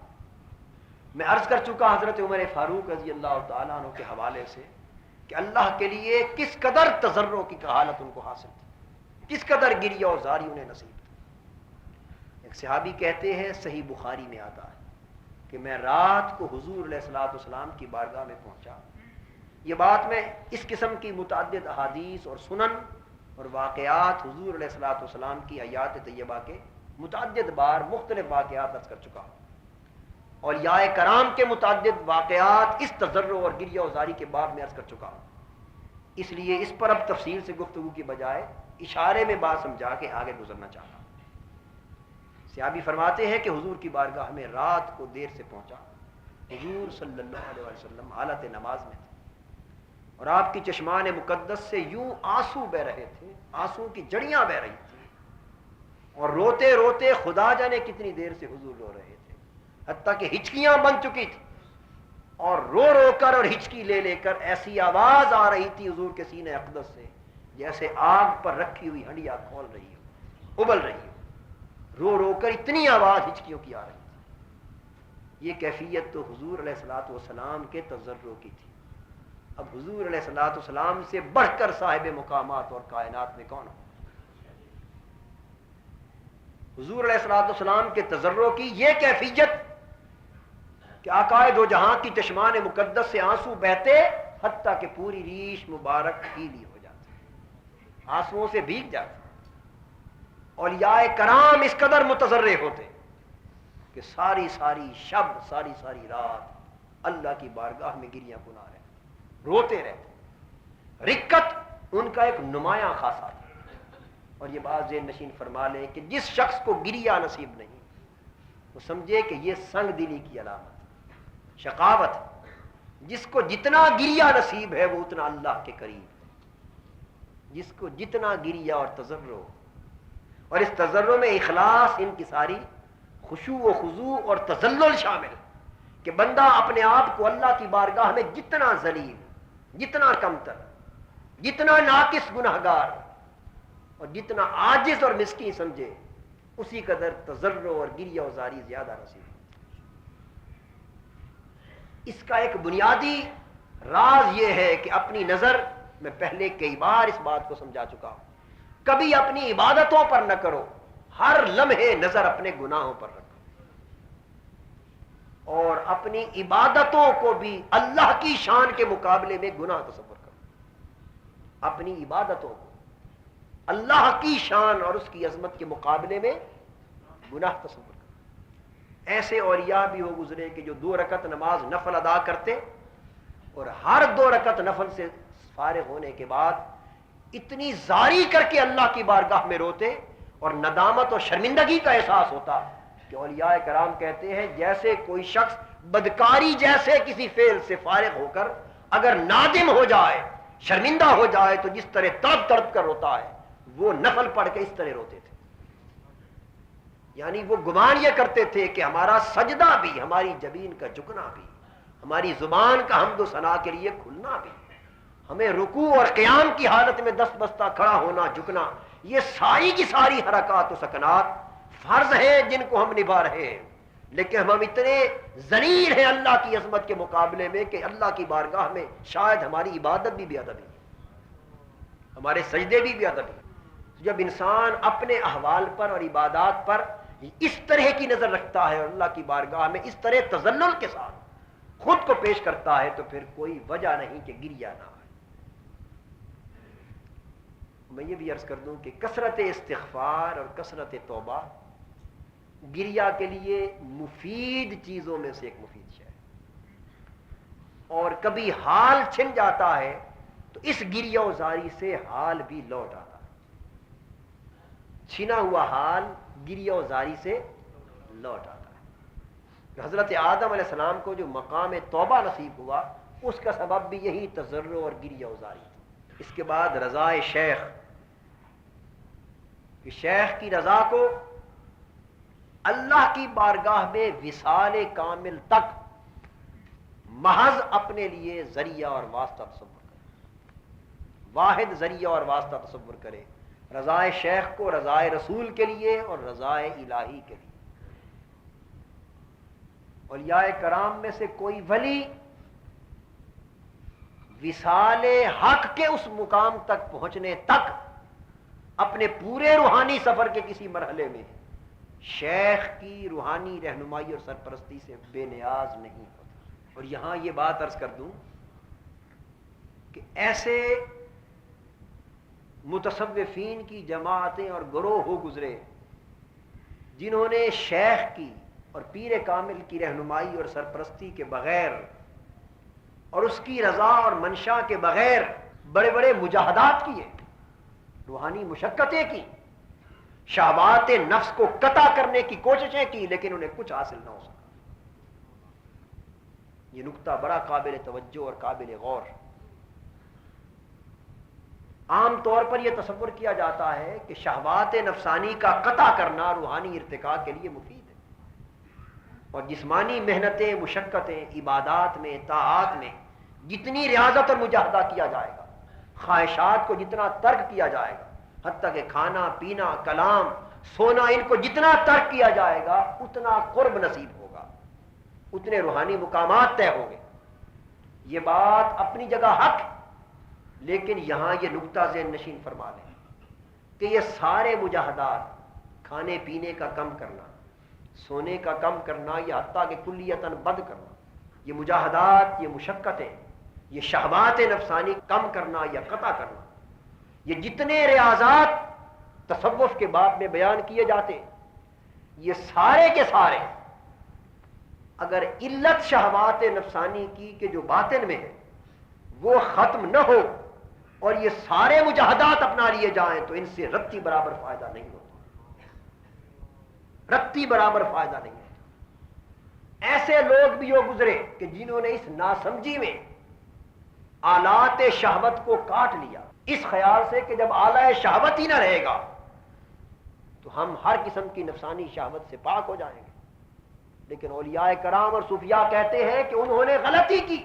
میں عرض کر چکا حضرت عمر فاروق رضی اللہ تعالیٰ عنہ کے حوالے سے کہ اللہ کے لیے کس قدر تضرع کی حالت ان کو حاصل تھی، کس قدر گریہ و زاری انہیں نصیب تھی۔ ایک صحابی کہتے ہیں، صحیح بخاری میں آتا ہے کہ میں رات کو حضور علیہ الصلوۃ والسلام کی بارگاہ میں پہنچا۔ یہ بات میں اس قسم کی متعدد احادیث اور سنن اور واقعات حضور علیہ الصلوۃ والسلام کی حیات طیبہ کے متعدد بار مختلف واقعات عرض کر چکا ہوں، اور یا کرام کے متعدد واقعات اس تضرع اور گریہ و زاری کے باب میں عرض کر چکا ہوں۔ اس لیے اس پر اب تفصیل سے گفتگو کی بجائے اشارے میں بات سمجھا کے آگے گزرنا چاہتا ہوں۔ صحابی فرماتے ہیں کہ حضور کی بارگاہ میں رات کو دیر سے پہنچا، حضور صلی اللہ علیہ وسلم حالت نماز میں تھے، اور آپ کی چشمان مقدس سے یوں آنسو بہ رہے تھے، آنسو کی جڑیاں بہ رہی تھیں، اور روتے روتے خدا جانے کتنی دیر سے حضور رو رہے تھے، حتیٰ کہ ہچکیاں بن چکی تھی، اور رو رو کر اور ہچکی لے لے کر ایسی آواز آ رہی تھی حضور کے سینہ اقدس سے جیسے آگ پر رکھی ہوئی ہنڈیا کھول رہی ہو، ابل رہی ہو، رو رو کر اتنی آواز ہچکیوں کی آ رہی تھی۔ یہ کیفیت تو حضور علیہ الصلوۃ والسلام کے تضرع کی تھی۔ اب حضور علیہ الصلوۃ والسلام سے بڑھ کر صاحب مقامات اور کائنات میں کون ہو؟ حضور علیہ الصلوۃ والسلام کے تضرع کی یہ کیفیت کہ آقائے دو جہاں کی چشمان مقدس سے آنسو بہتے حتیٰ کہ پوری ریش مبارک گیلی ہو جاتی، آنسوؤں سے بھیگ جاتی۔ اولیاء کرام اس قدر متضرع ہوتے کہ ساری ساری شب، ساری ساری رات اللہ کی بارگاہ میں گریاں گنا رہے، روتے رہتے۔ رقت ان کا ایک نمایاں خاصہ تھا، اور یہ بات ذہن نشین فرما لیں کہ جس شخص کو گریہ نصیب نہیں وہ سمجھے کہ یہ سنگ دلی کی علامت، شقاوت۔ جس کو جتنا گریہ نصیب ہے وہ اتنا اللہ کے قریب، جس کو جتنا گریہ اور تضرع، اور اس تضرع میں اخلاص، انکساری، خشوع و خضوع اور تذلل شامل، کہ بندہ اپنے آپ کو اللہ کی بارگاہ میں جتنا ذلیل، جتنا کمتر، جتنا ناقص گنہگار اور جتنا عاجز اور مسکین سمجھے، اسی قدر تضرع اور گریہ و زاری زیادہ نصیب۔ اس کا ایک بنیادی راز یہ ہے کہ اپنی نظر، میں پہلے کئی بار اس بات کو سمجھا چکا ہوں، کبھی اپنی عبادتوں پر نہ کرو، ہر لمحے نظر اپنے گناہوں پر رکھو، اور اپنی عبادتوں کو بھی اللہ کی شان کے مقابلے میں گناہ تصور کرو، اپنی عبادتوں کو اللہ کی شان اور اس کی عظمت کے مقابلے میں گناہ تصور کرو۔ ایسے اولیاء بھی ہو گزرے کہ جو 2 رکعت نماز نفل ادا کرتے اور ہر 2 رکعت نفل سے فارغ ہونے کے بعد اتنی زاری کر کے اللہ کی بارگاہ میں روتے اور ندامت اور شرمندگی کا احساس ہوتا کہ اولیاء کرام کہتے ہیں جیسے کوئی شخص بدکاری جیسے کسی فعل سے فارغ ہو کر اگر نادم ہو جائے، شرمندہ ہو جائے تو جس طرح تڑپ تڑپ کر روتا ہے، وہ نفل پڑھ کے اس طرح روتے تھے۔ یعنی وہ گمان یہ کرتے تھے کہ ہمارا سجدہ بھی، ہماری جبین کا جھکنا بھی، ہماری زبان کا حمد و ثنا کے لیے کھلنا بھی، ہمیں رکوع اور قیام کی حالت میں دست بستہ کھڑا ہونا، جھکنا، یہ ساری کی ساری حرکات و سکنات فرض ہیں جن کو ہم نبھا رہے ہیں، لیکن ہم اتنے ذلیل ہیں اللہ کی عظمت کے مقابلے میں کہ اللہ کی بارگاہ میں شاید ہماری عبادت بھی بے ادبی ہے، ہمارے سجدے بھی بے ادبی ہے۔ جب انسان اپنے احوال پر اور عبادات پر اس طرح کی نظر رکھتا ہے اور اللہ کی بارگاہ میں اس طرح تذلل کے ساتھ خود کو پیش کرتا ہے تو پھر کوئی وجہ نہیں کہ گریہ نہ آئے۔ میں یہ بھی عرض کر دوں کہ کثرت استغفار اور کثرت توبہ گریہ کے لیے مفید چیزوں میں سے ایک مفید شے ہے، اور کبھی حال چھن جاتا ہے تو اس گریہ و زاری سے حال بھی لوٹ آتا ہے۔ چھنا ہوا حال گریہ و زاری سے لوٹ آتا ہے۔ حضرت آدم علیہ السلام کو جو مقام توبہ نصیب ہوا اس کا سبب بھی یہی تضرع اور گریہ و زاری تھی۔ اس کے بعد رضا شیخ، کہ شیخ کی رضا کو اللہ کی بارگاہ میں وصال کامل تک محض اپنے لیے ذریعہ اور واسطہ تصور کریں، واحد ذریعہ اور واسطہ تصور کرے، رضائے شیخ کو رضائے رسول کے لیے اور رضائے الہی کے لیے۔ اولیاء کرام میں سے کوئی ولی وصال حق کے اس مقام تک پہنچنے تک اپنے پورے روحانی سفر کے کسی مرحلے میں شیخ کی روحانی رہنمائی اور سرپرستی سے بے نیاز نہیں ہوتا۔ اور یہاں یہ بات عرض کر دوں کہ ایسے متصوفین کی جماعتیں اور گروہ ہو گزرے جنہوں نے شیخ کی اور پیر کامل کی رہنمائی اور سرپرستی کے بغیر اور اس کی رضا اور منشا کے بغیر بڑے بڑے مجاہدات کیے، روحانی مشقتیں کی، شہوات نفس کو قطع کرنے کی کوششیں کی، لیکن انہیں کچھ حاصل نہ ہو سکا۔ یہ نقطہ بڑا قابل توجہ اور قابل غور۔ عام طور پر یہ تصور کیا جاتا ہے کہ شہوات نفسانی کا قطع کرنا روحانی ارتقاء کے لیے مفید ہے، اور جسمانی محنتیں، مشقتیں، عبادات میں، طاعات میں جتنی ریاضت اور مجاہدہ کیا جائے گا، خواہشات کو جتنا ترک کیا جائے گا، حتیٰ کہ کھانا پینا، کلام، سونا، ان کو جتنا ترک کیا جائے گا اتنا قرب نصیب ہوگا، اتنے روحانی مقامات طے ہوں گے۔ یہ بات اپنی جگہ حق، لیکن یہاں یہ نقطہ ذہن نشین فرما لیں کہ یہ سارے مجاہدات، کھانے پینے کا کم کرنا، سونے کا کم کرنا، یا حتیٰ کہ کلیتاً بد کرنا، یہ مجاہدات، یہ مشقتیں، یہ شہوات نفسانی کم کرنا یا قطع کرنا، یہ جتنے ریاضات تصوف کے باب میں بیان کیے جاتے، یہ سارے کے سارے اگر علت شہوات نفسانی کی کہ جو باطن میں ہے وہ ختم نہ ہو اور یہ سارے مجاہدات اپنا لیے جائیں تو ان سے رتی برابر فائدہ نہیں ہوتا، رتی برابر فائدہ نہیں ہوتا۔ ایسے لوگ بھی ہو گزرے کہ جنہوں نے اس ناسمجھی میں آلات شہوت کو کاٹ لیا، اس خیال سے کہ جب آلہ شہوت ہی نہ رہے گا تو ہم ہر قسم کی نفسانی شہوت سے پاک ہو جائیں گے۔ لیکن اولیاء کرام اور صوفیاء کہتے ہیں کہ انہوں نے غلطی کی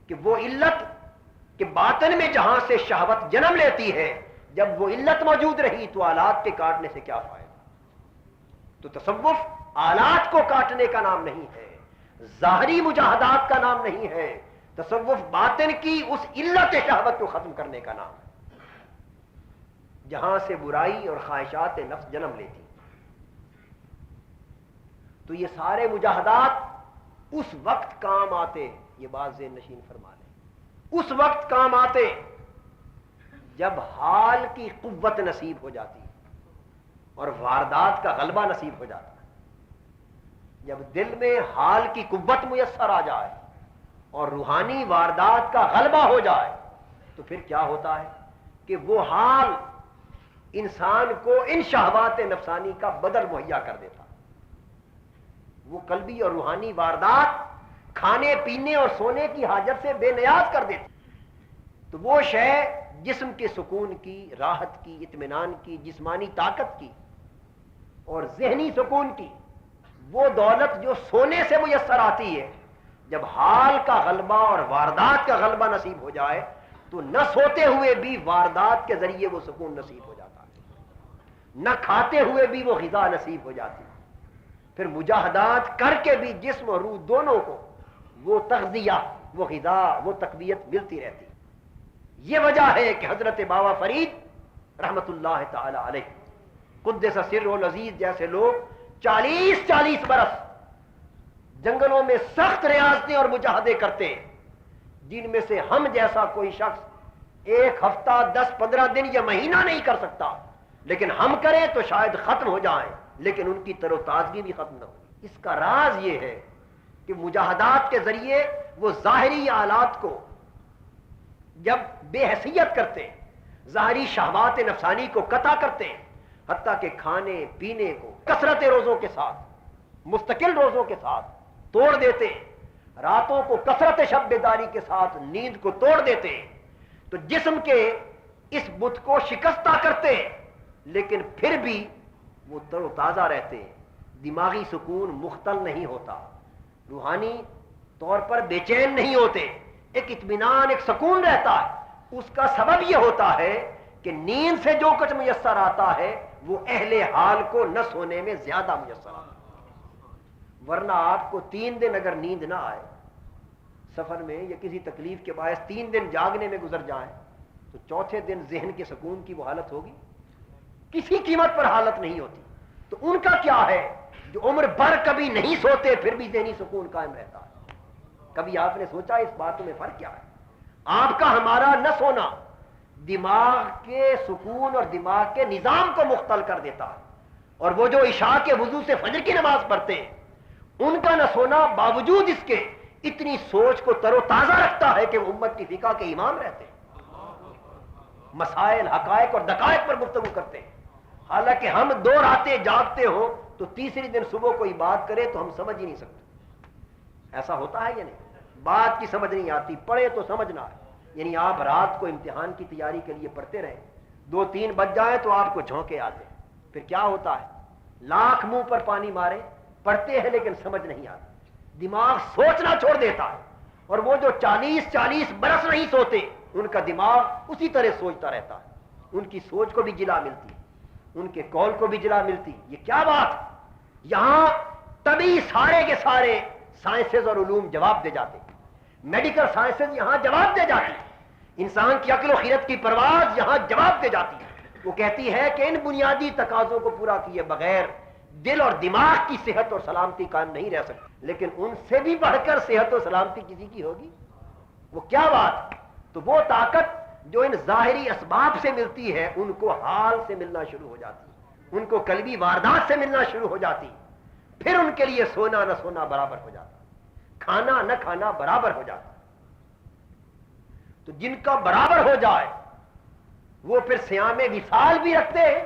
کہ وہ علت کہ باطن میں جہاں سے شہوت جنم لیتی ہے، جب وہ علت موجود رہی تو آلات کے کاٹنے سے کیا فائدہ۔ تو تصوف آلات کو کاٹنے کا نام نہیں ہے، ظاہری مجاہدات کا نام نہیں ہے، تصوف باطن کی اس علت شہوت کو ختم کرنے کا نام ہے جہاں سے برائی اور خواہشات نفس جنم لیتی۔ تو یہ سارے مجاہدات اس وقت کام آتے، یہ بات ذہن نشین فرما لیں، اس وقت کام آتے جب حال کی قوت نصیب ہو جاتی اور واردات کا غلبہ نصیب ہو جاتا ہے۔ جب دل میں حال کی قوت میسر آ جائے اور روحانی واردات کا غلبہ ہو جائے تو پھر کیا ہوتا ہے کہ وہ حال انسان کو ان شہوات نفسانی کا بدل مہیا کر دیتا، وہ قلبی اور روحانی واردات کھانے پینے اور سونے کی حاجت سے بے نیاز کر دیتی۔ تو وہ شے جسم کے سکون کی، راحت کی، اطمینان کی، جسمانی طاقت کی اور ذہنی سکون کی وہ دولت جو سونے سے میسر آتی ہے، جب حال کا غلبہ اور واردات کا غلبہ نصیب ہو جائے تو نہ سوتے ہوئے بھی واردات کے ذریعے وہ سکون نصیب ہو جاتا ہے، نہ کھاتے ہوئے بھی وہ غذا نصیب ہو جاتی ہے۔ پھر مجاہدات کر کے بھی جسم اور روح دونوں کو وہ تغذیہ، وہ غذا، وہ تقویت ملتی رہتی۔ یہ وجہ ہے کہ حضرت بابا فرید رحمت اللہ تعالی علیہ قدس سرہ العزیز جیسے لوگ 40 برس جنگلوں میں سخت ریاضتیں اور مجاہدے کرتے ہیں، جن میں سے ہم جیسا کوئی شخص 1 ہفتہ 10-15 دن یا مہینہ نہیں کر سکتا، لیکن ہم کریں تو شاید ختم ہو جائیں، لیکن ان کی تر و تازگی بھی ختم نہ ہو۔ اس کا راز یہ ہے کہ مجاہدات کے ذریعے وہ ظاہری آلات کو جب بے حیثیت کرتے ہیں، ظاہری شہوات نفسانی کو قطع کرتے ہیں، حتیٰ کہ کھانے پینے کو کثرت روزوں کے ساتھ، مستقل روزوں کے ساتھ توڑ دیتے ہیں، راتوں کو کثرت شب بیداری کے ساتھ نیند کو توڑ دیتے ہیں، تو جسم کے اس بت کو شکستہ کرتے ہیں، لیکن پھر بھی وہ تر و تازہ رہتے ہیں، دماغی سکون مختل نہیں ہوتا، روحانی طور پر بے چین نہیں ہوتے، ایک اطمینان، ایک سکون رہتا ہے، اس کا سبب یہ ہوتا ہے کہ نیند سے جو کچھ میسر آتا ہے وہ اہل حال کو نہ سونے میں زیادہ میسر آتا ہے. ورنہ آپ کو 3 دن اگر نیند نہ آئے سفر میں یا کسی تکلیف کے باعث 3 دن جاگنے میں گزر جائیں تو چوتھے دن ذہن کے سکون کی وہ حالت ہوگی؟ کسی قیمت پر حالت نہیں ہوتی. تو ان کا کیا ہے جو عمر بھر کبھی نہیں سوتے پھر بھی ذہنی سکون قائم رہتا ہے. کبھی آپ نے سوچا اس باتوں میں فرق کیا ہے؟ آپ کا ہمارا نہ سونا دماغ کے سکون اور دماغ کے نظام کو مختل کر دیتا ہے. اور وہ جو عشاء کے وضو سے فجر کی نماز پڑھتے ہیں ان کا نہ سونا باوجود اس کے اتنی سوچ کو تر و تازہ رکھتا ہے کہ وہ امت کی فقہ کے امام رہتے ہیں، مسائل حقائق اور دقائق پر گفتگو کرتے ہیں. حالانکہ ہم 2 راتیں جاگتے ہوں تو تیسری دن صبح کوئی بات کرے تو ہم سمجھ ہی نہیں سکتے. ایسا ہوتا ہے یا نہیں؟ بات کی سمجھ نہیں آتی، پڑھے تو سمجھنا ہے. یعنی آپ رات کو امتحان کی تیاری کے لیے پڑھتے رہیں 2-3 بج جائیں تو آپ کو جھونکے آتے ہیں. پھر کیا ہوتا ہے؟ لاکھ منہ پر پانی مارے پڑھتے ہیں لیکن سمجھ نہیں آتی. دماغ سوچنا چھوڑ دیتا ہے. اور وہ جو 40 برس نہیں سوتے ان کا دماغ اسی طرح سوچتا رہتا ہے. ان کی سوچ کو بھی جلا ملتی، ان کے قول کو بھی جلا ملتی. یہ کیا بات؟ یہاں تبھی سارے کے سارے سائنسز اور علوم جواب دے جاتے، میڈیکل سائنسز یہاں جواب دے جاتی، انسان کی عقل و خیرت کی پرواز یہاں جواب دے جاتی ہے. وہ کہتی ہے کہ ان بنیادی تقاضوں کو پورا کیے بغیر دل اور دماغ کی صحت اور سلامتی قائم نہیں رہ سکتی. لیکن ان سے بھی بڑھ کر صحت و سلامتی کسی کی ہوگی؟ وہ کیا بات؟ تو وہ طاقت جو ان ظاہری اسباب سے ملتی ہے ان کو حال سے ملنا شروع ہو جاتی، ان کو قلبی واردات سے ملنا شروع ہو جاتی. پھر ان کے لیے سونا نہ سونا برابر ہو جاتا، کھانا نہ کھانا برابر ہو جاتا. تو جن کا برابر ہو جائے وہ پھر صیام وصال بھی رکھتے ہیں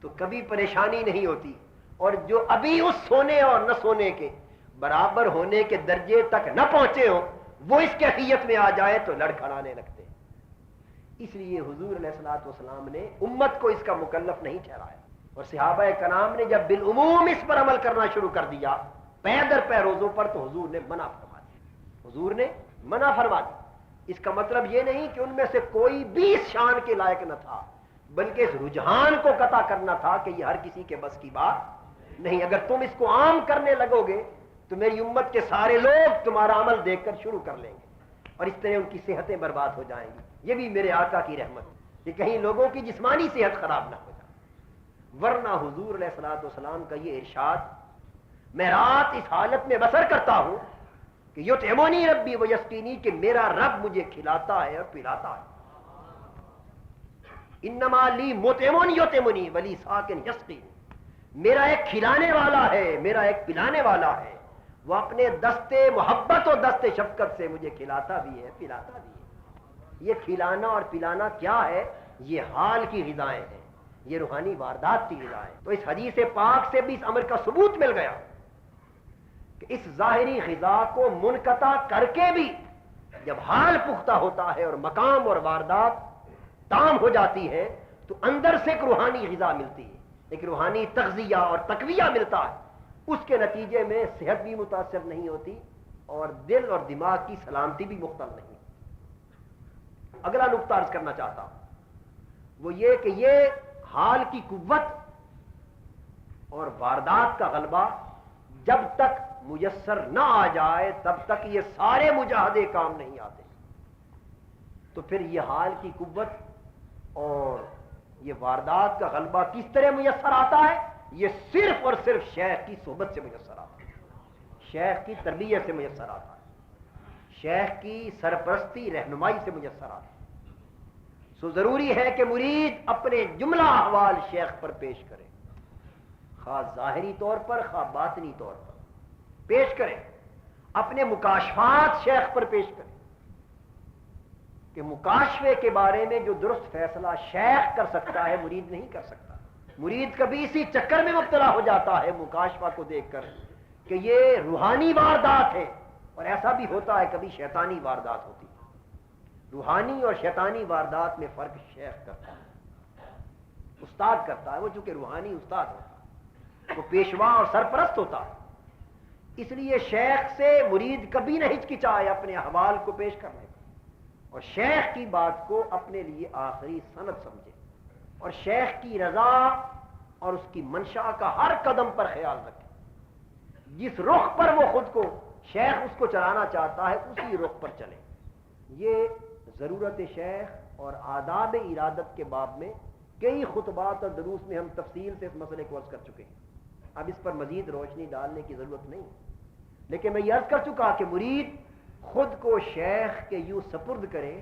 تو کبھی پریشانی نہیں ہوتی. اور جو ابھی اس سونے اور نہ سونے کے برابر ہونے کے درجے تک نہ پہنچے ہوں وہ اس کیفیت میں آ جائے تو لڑکھڑانے لگتے. اس لیے حضور علیہ الصلوۃ والسلام نے امت کو اس کا مکلف نہیں ٹھہرایا. اور صحابہ کرام نے جب بالعموم اس پر عمل کرنا شروع کر دیا پے در پے روزوں پر تو حضور نے منع فرما دیا. حضور نے منع فرما دیا. اس کا مطلب یہ نہیں کہ ان میں سے کوئی بھی اس شان کے لائق نہ تھا، بلکہ اس رجحان کو قطع کرنا تھا کہ یہ ہر کسی کے بس کی بات نہیں. اگر تم اس کو عام کرنے لگو گے تو میری امت کے سارے لوگ تمہارا عمل دیکھ کر شروع کر لیں گے اور اس طرح ان کی صحتیں برباد ہو جائیں گی. یہ بھی میرے آقا کی رحمت ہے کہ کہیں لوگوں کی جسمانی صحت خراب نہ ہو جائے. ورنہ حضور علیہ الصلوۃ والسلام کا یہ ارشاد، میں رات اس حالت میں بسر کرتا ہوں کہ یطعمنی ربی ویسقینی، کہ میرا رب مجھے کھلاتا ہے اور پلاتا ہے. انما لی مطعم یطعمنی ولی ساکن یسقین، میرا ایک کھلانے والا ہے، میرا ایک پلانے والا ہے. وہ اپنے دستے محبت اور دستے شفقت سے مجھے کھلاتا بھی ہے پلاتا بھی ہے. یہ کھلانا اور پلانا کیا ہے؟ یہ حال کی غذائیں ہیں، یہ روحانی واردات کی غذائیں. تو اس حدیث پاک سے بھی اس امر کا ثبوت مل گیا کہ اس ظاہری غذا کو منقطع کر کے بھی جب حال پختہ ہوتا ہے اور مقام اور واردات تام ہو جاتی ہے تو اندر سے ایک روحانی غذا ملتی ہے، ایک روحانی تغذیہ اور تقویہ ملتا ہے. اس کے نتیجے میں صحت بھی متاثر نہیں ہوتی اور دل اور دماغ کی سلامتی بھی مختل نہیں. اگلا نقطہ عرض کرنا چاہتا ہوں وہ یہ کہ یہ حال کی قوت اور واردات کا غلبہ جب تک میسر نہ آ جائے تب تک یہ سارے مجاہدے کام نہیں آتے. تو پھر یہ حال کی قوت اور یہ واردات کا غلبہ کس طرح میسر آتا ہے؟ یہ صرف اور صرف شیخ کی صحبت سے میسر آتا ہے، شیخ کی تربیت سے میسر آتا ہے، شیخ کی سرپرستی رہنمائی سے میسر آتا ہے. سو ضروری ہے کہ مرید اپنے جملہ احوال شیخ پر پیش کرے، خواہ ظاہری طور پر خواہ باطنی طور پر پیش کرے. اپنے مکاشفات شیخ پر پیش کرے کہ مکاشفے کے بارے میں جو درست فیصلہ شیخ کر سکتا ہے مرید نہیں کر سکتا. مرید کبھی اسی چکر میں مبتلا ہو جاتا ہے مکاشفہ کو دیکھ کر کہ یہ روحانی واردات ہے، اور ایسا بھی ہوتا ہے کبھی شیطانی واردات ہوتی ہے. روحانی اور شیطانی واردات میں فرق شیخ کرتا ہے، استاد کرتا ہے. وہ چونکہ روحانی استاد ہوتا ہے، وہ پیشوا اور سرپرست ہوتا ہے. اس لیے شیخ سے مرید کبھی نہ ہچکچائے اپنے احوال کو پیش کرنے کا. اور شیخ کی بات کو اپنے لیے آخری سند سمجھے اور شیخ کی رضا اور اس کی منشا کا ہر قدم پر خیال رکھے. جس رخ پر وہ خود کو شیخ اس کو چلانا چاہتا ہے اسی رخ پر چلے. یہ ضرورت شیخ اور آداب ارادت کے باب میں کئی خطبات اور دروس میں ہم تفصیل سے اس مسئلے کو عرض کر چکے ہیں. اب اس پر مزید روشنی ڈالنے کی ضرورت نہیں، لیکن میں یہ عرض کر چکا کہ مرید خود کو شیخ کے یوں سپرد کرے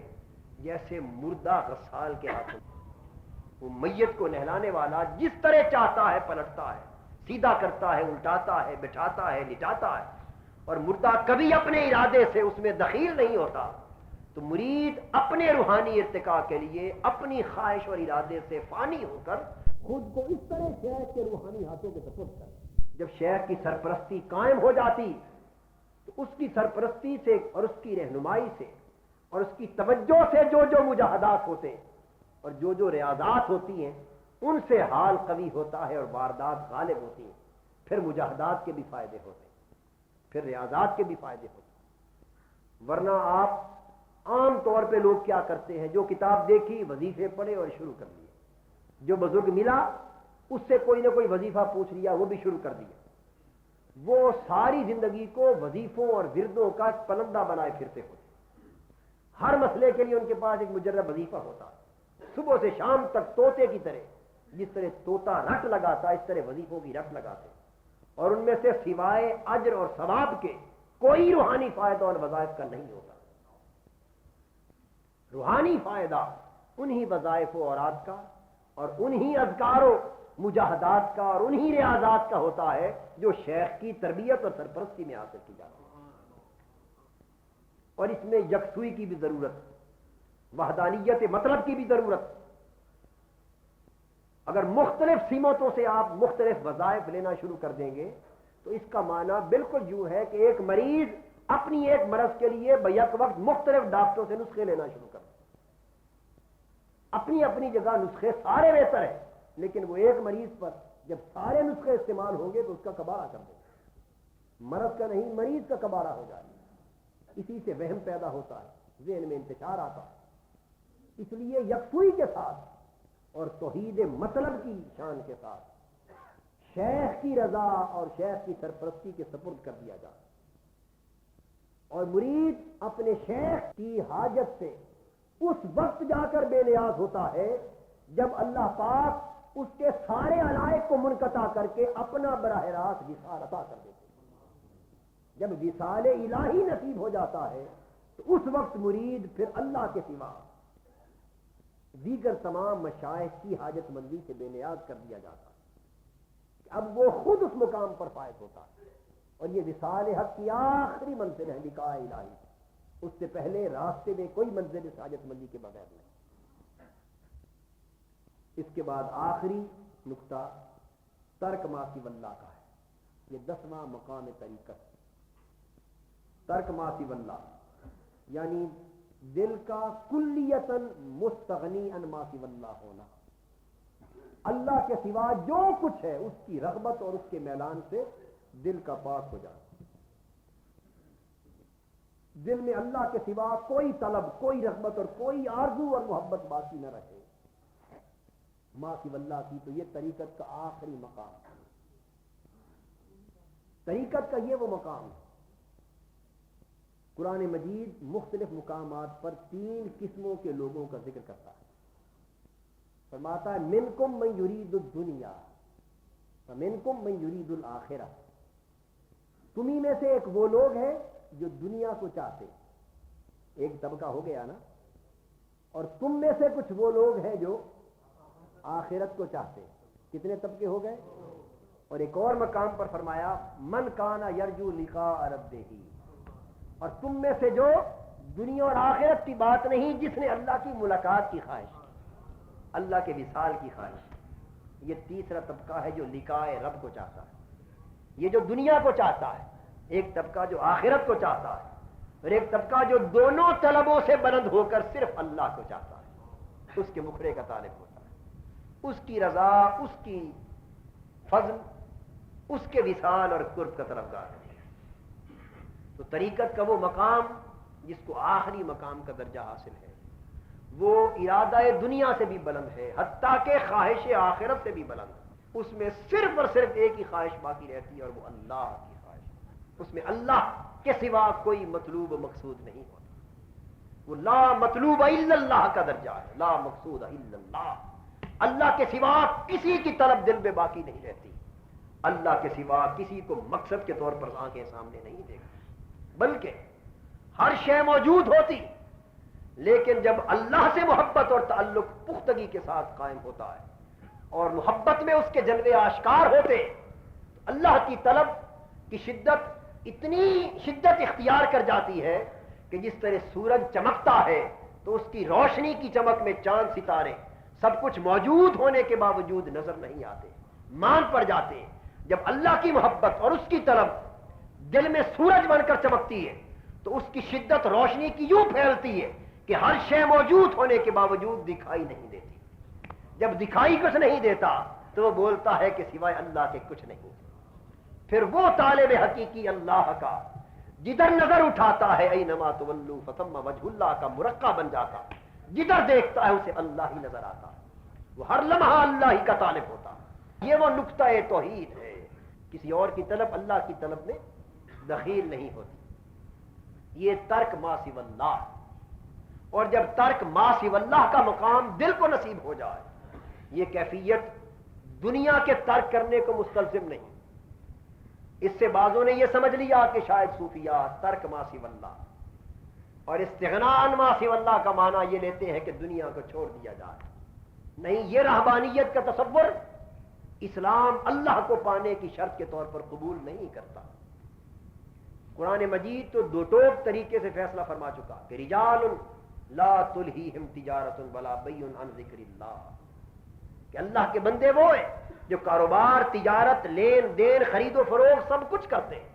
جیسے مردہ غسال کے ہاتھوں. وہ میت کو نہلانے والا جس طرح چاہتا ہے پلٹتا ہے، سیدھا کرتا ہے، الٹاتا ہے، بٹھاتا ہے، لٹاتا ہے، اور مردہ کبھی اپنے ارادے سے اس میں دخیل نہیں ہوتا. تو مرید اپنے روحانی ارتقاء کے لیے اپنی خواہش اور ارادے سے فانی ہو کر خود کو اس طرح شیخ کے روحانی ہاتھوں کے سپرد کر. جب شیخ کی سرپرستی قائم ہو جاتی تو اس کی سرپرستی سے اور اس کی رہنمائی سے اور اس کی توجہ سے جو مجاہدات ہوتے اور جو ریاضات ہوتی ہیں ان سے حال قوی ہوتا ہے اور واردات غالب ہوتی ہیں. پھر مجاہدات کے بھی فائدے ہوتے ہیں، پھر ریاضات کے بھی فائدے ہوتے ہیں. ورنہ آپ عام طور پہ لوگ کیا کرتے ہیں، جو کتاب دیکھی وظیفے پڑھے اور شروع کر لیے، جو بزرگ ملا اس سے کوئی نہ کوئی وظیفہ پوچھ لیا وہ بھی شروع کر دیا. وہ ساری زندگی کو وظیفوں اور وردوں کا پلندہ بنائے پھرتے ہوتے. ہر مسئلے کے لیے ان کے پاس ایک مجرد وظیفہ ہوتا. صبح سے شام تک طوطے کی طرح، جس طرح طوطا رٹ لگاتا اس طرح وظیفوں کی رٹ لگاتے، اور ان میں سے سوائے اجر اور ثواب کے کوئی روحانی فائدہ اور وظائف کا نہیں ہوتا. روحانی فائدہ انہی وظائف و اوراد کا اور انہی اذکار و مجاہدات کا اور انہی ریاضات کا ہوتا ہے جو شیخ کی تربیت اور سرپرستی میں حاصل کی جاتی ہے. اور اس میں یکسوئی کی بھی ضرورت، وحدانیت مطلب کی بھی ضرورت. اگر مختلف سمتوں سے آپ مختلف وظائف لینا شروع کر دیں گے تو اس کا معنی بالکل یوں ہے کہ ایک مریض اپنی ایک مرض کے لیے بیک وقت مختلف ڈاکٹروں سے نسخے لینا شروع کر دیں. اپنی اپنی جگہ نسخے سارے بہتر ہیں، لیکن وہ ایک مریض پر جب سارے نسخے استعمال ہوں گے تو اس کا کباڑہ کر دیں گے. مرض کا نہیں، مریض کا کباڑہ ہو جائے. اسی سے وہم پیدا ہوتا ہے، ذہن میں انتشار آتا ہے. اس لیے یکسوئی کے ساتھ اور توحید مطلب کی شان کے ساتھ شیخ کی رضا اور شیخ کی سرپرستی کے سپرد کر دیا جائے. اور مرید اپنے شیخ کی حاجت سے اس وقت جا کر بے نیاز ہوتا ہے جب اللہ پاک اس کے سارے علائق کو منقطع کر کے اپنا براہ راست وصال عطا کر دیتے. جب وصال الہی نصیب ہو جاتا ہے تو اس وقت مرید پھر اللہ کے سوا دیگر تمام مشائخ کی حاجت مندی سے بے نیاز کر دیا جاتا ہے. اب وہ خود اس مقام پر فائز ہوتا ہے. اور یہ وصال حق کی آخری منزل ہے لقاء الہی. اس سے پہلے راستے میں کوئی منزل اس حاجت مندی کے بغیر نہیں. اس کے بعد آخری نقطہ ترک ما سوی اللہ کا ہے. یہ 10واں مقام طریقت. ترک ما سوی اللہ یعنی دل کا کلیتاً مستغنی عن ما سوی اللہ ہونا. اللہ کے سوا جو کچھ ہے اس کی رغبت اور اس کے میلان سے دل کا پاک ہو جانا. دل میں اللہ کے سوا کوئی طلب، کوئی رغبت اور کوئی آرزو اور محبت باقی نہ رہے. ما سوی اللہ کی تو یہ طریقت کا آخری مقام ہے. طریقت کا یہ وہ مقام ہے. قرآن مجید مختلف مقامات پر 3 قسموں کے لوگوں کا ذکر کرتا ہے. فرماتا ہے منکم من یرید الدنیا ومنکم من یرید الآخرہ. تمہیں میں سے ایک وہ لوگ ہیں جو دنیا کو چاہتے، ایک طبقہ ہو گیا نا، اور تم میں سے کچھ وہ لوگ ہیں جو آخرت کو چاہتے. کتنے طبقے ہو گئے؟ اور ایک اور مقام پر فرمایا من کانا یرجو لقاء ربہ. اور تم میں سے جو دنیا اور آخرت کی بات نہیں، جس نے اللہ کی ملاقات کی خواہش کی، اللہ کے وصال کی خواہش. یہ تیسرا طبقہ ہے جو لقاء رب کو چاہتا ہے. یہ جو دنیا کو چاہتا ہے، ایک طبقہ جو آخرت کو چاہتا ہے، اور ایک طبقہ جو دونوں طلبوں سے بلند ہو کر صرف اللہ کو چاہتا ہے، اس کے مکھڑے کا طالب ہوتا ہے، اس کی رضا، اس کی فضل، اس کے وصال اور قرب کا طلبگار ہے. تو طریقت کا وہ مقام جس کو آخری مقام کا درجہ حاصل ہے، وہ ارادہ دنیا سے بھی بلند ہے، حتیٰ کہ خواہش آخرت سے بھی بلند ہے۔ اس میں صرف اور صرف ایک ہی خواہش باقی رہتی ہے، اور وہ اللہ کی خواہش۔ اس میں اللہ کے سوا کوئی مطلوب و مقصود نہیں ہوتا۔ وہ لا مطلوب الا اللہ کا درجہ ہے، لا مقصود الا اللہ۔ اللہ کے سوا کسی کی طلب دل میں باقی نہیں رہتی، اللہ کے سوا کسی کو مقصد کے طور پر آنکھیں سامنے نہیں دیکھتی، بلکہ ہر شے موجود ہوتی، لیکن جب اللہ سے محبت اور تعلق پختگی کے ساتھ قائم ہوتا ہے اور محبت میں اس کے جلوے آشکار ہوتے، تو اللہ کی طلب کی شدت اتنی شدت اختیار کر جاتی ہے کہ جس طرح سورج چمکتا ہے تو اس کی روشنی کی چمک میں چاند ستارے سب کچھ موجود ہونے کے باوجود نظر نہیں آتے، مان پڑ جاتے ہیں۔ جب اللہ کی محبت اور اس کی طلب دل میں سورج بن کر چمکتی ہے تو اس کی شدت روشنی کی یوں پھیلتی ہے کہ ہر شے موجود ہونے کے باوجود دکھائی نہیں دیتی۔ جب دکھائی کچھ نہیں دیتا تو وہ بولتا ہے کہ سوائے اللہ کے کچھ نہیں۔ پھر وہ طالب حقیقی اللہ کا جدھر نظر اٹھاتا ہے اینما تولوا فثم وجہ اللہ کا مرقع بن جاتا، جدھر دیکھتا ہے اسے اللہ ہی نظر آتا ہے، وہ ہر لمحہ اللہ ہی کا طالب ہوتا ہے۔ یہ وہ نقطہ توحید ہے، کسی اور کی طلب اللہ کی طلب میں دخیل نہیں ہوتی۔ یہ ترک ما سوی اللہ، اور جب ترک ما سوی اللہ کا مقام دل کو نصیب ہو جائے، یہ کیفیت دنیا کے ترک کرنے کو مستلزم نہیں۔ اس سے بعضوں نے یہ سمجھ لیا کہ شاید صوفیہ ترک ما سوی اللہ اور استغناء عن ما سوی اللہ کا معنی یہ لیتے ہیں کہ دنیا کو چھوڑ دیا جائے۔ نہیں، یہ رہبانیت کا تصور اسلام اللہ کو پانے کی شرط کے طور پر قبول نہیں کرتا۔ قرآن مجید تو دو ٹوک طریقے سے فیصلہ فرما چکا کہ رجال لا تلہیہم تجارت ولا بیع عن ذکر اللہ، کہ اللہ کے بندے وہ ہیں جو کاروبار، تجارت، لین دین، خرید و فروخت سب کچھ کرتے ہیں،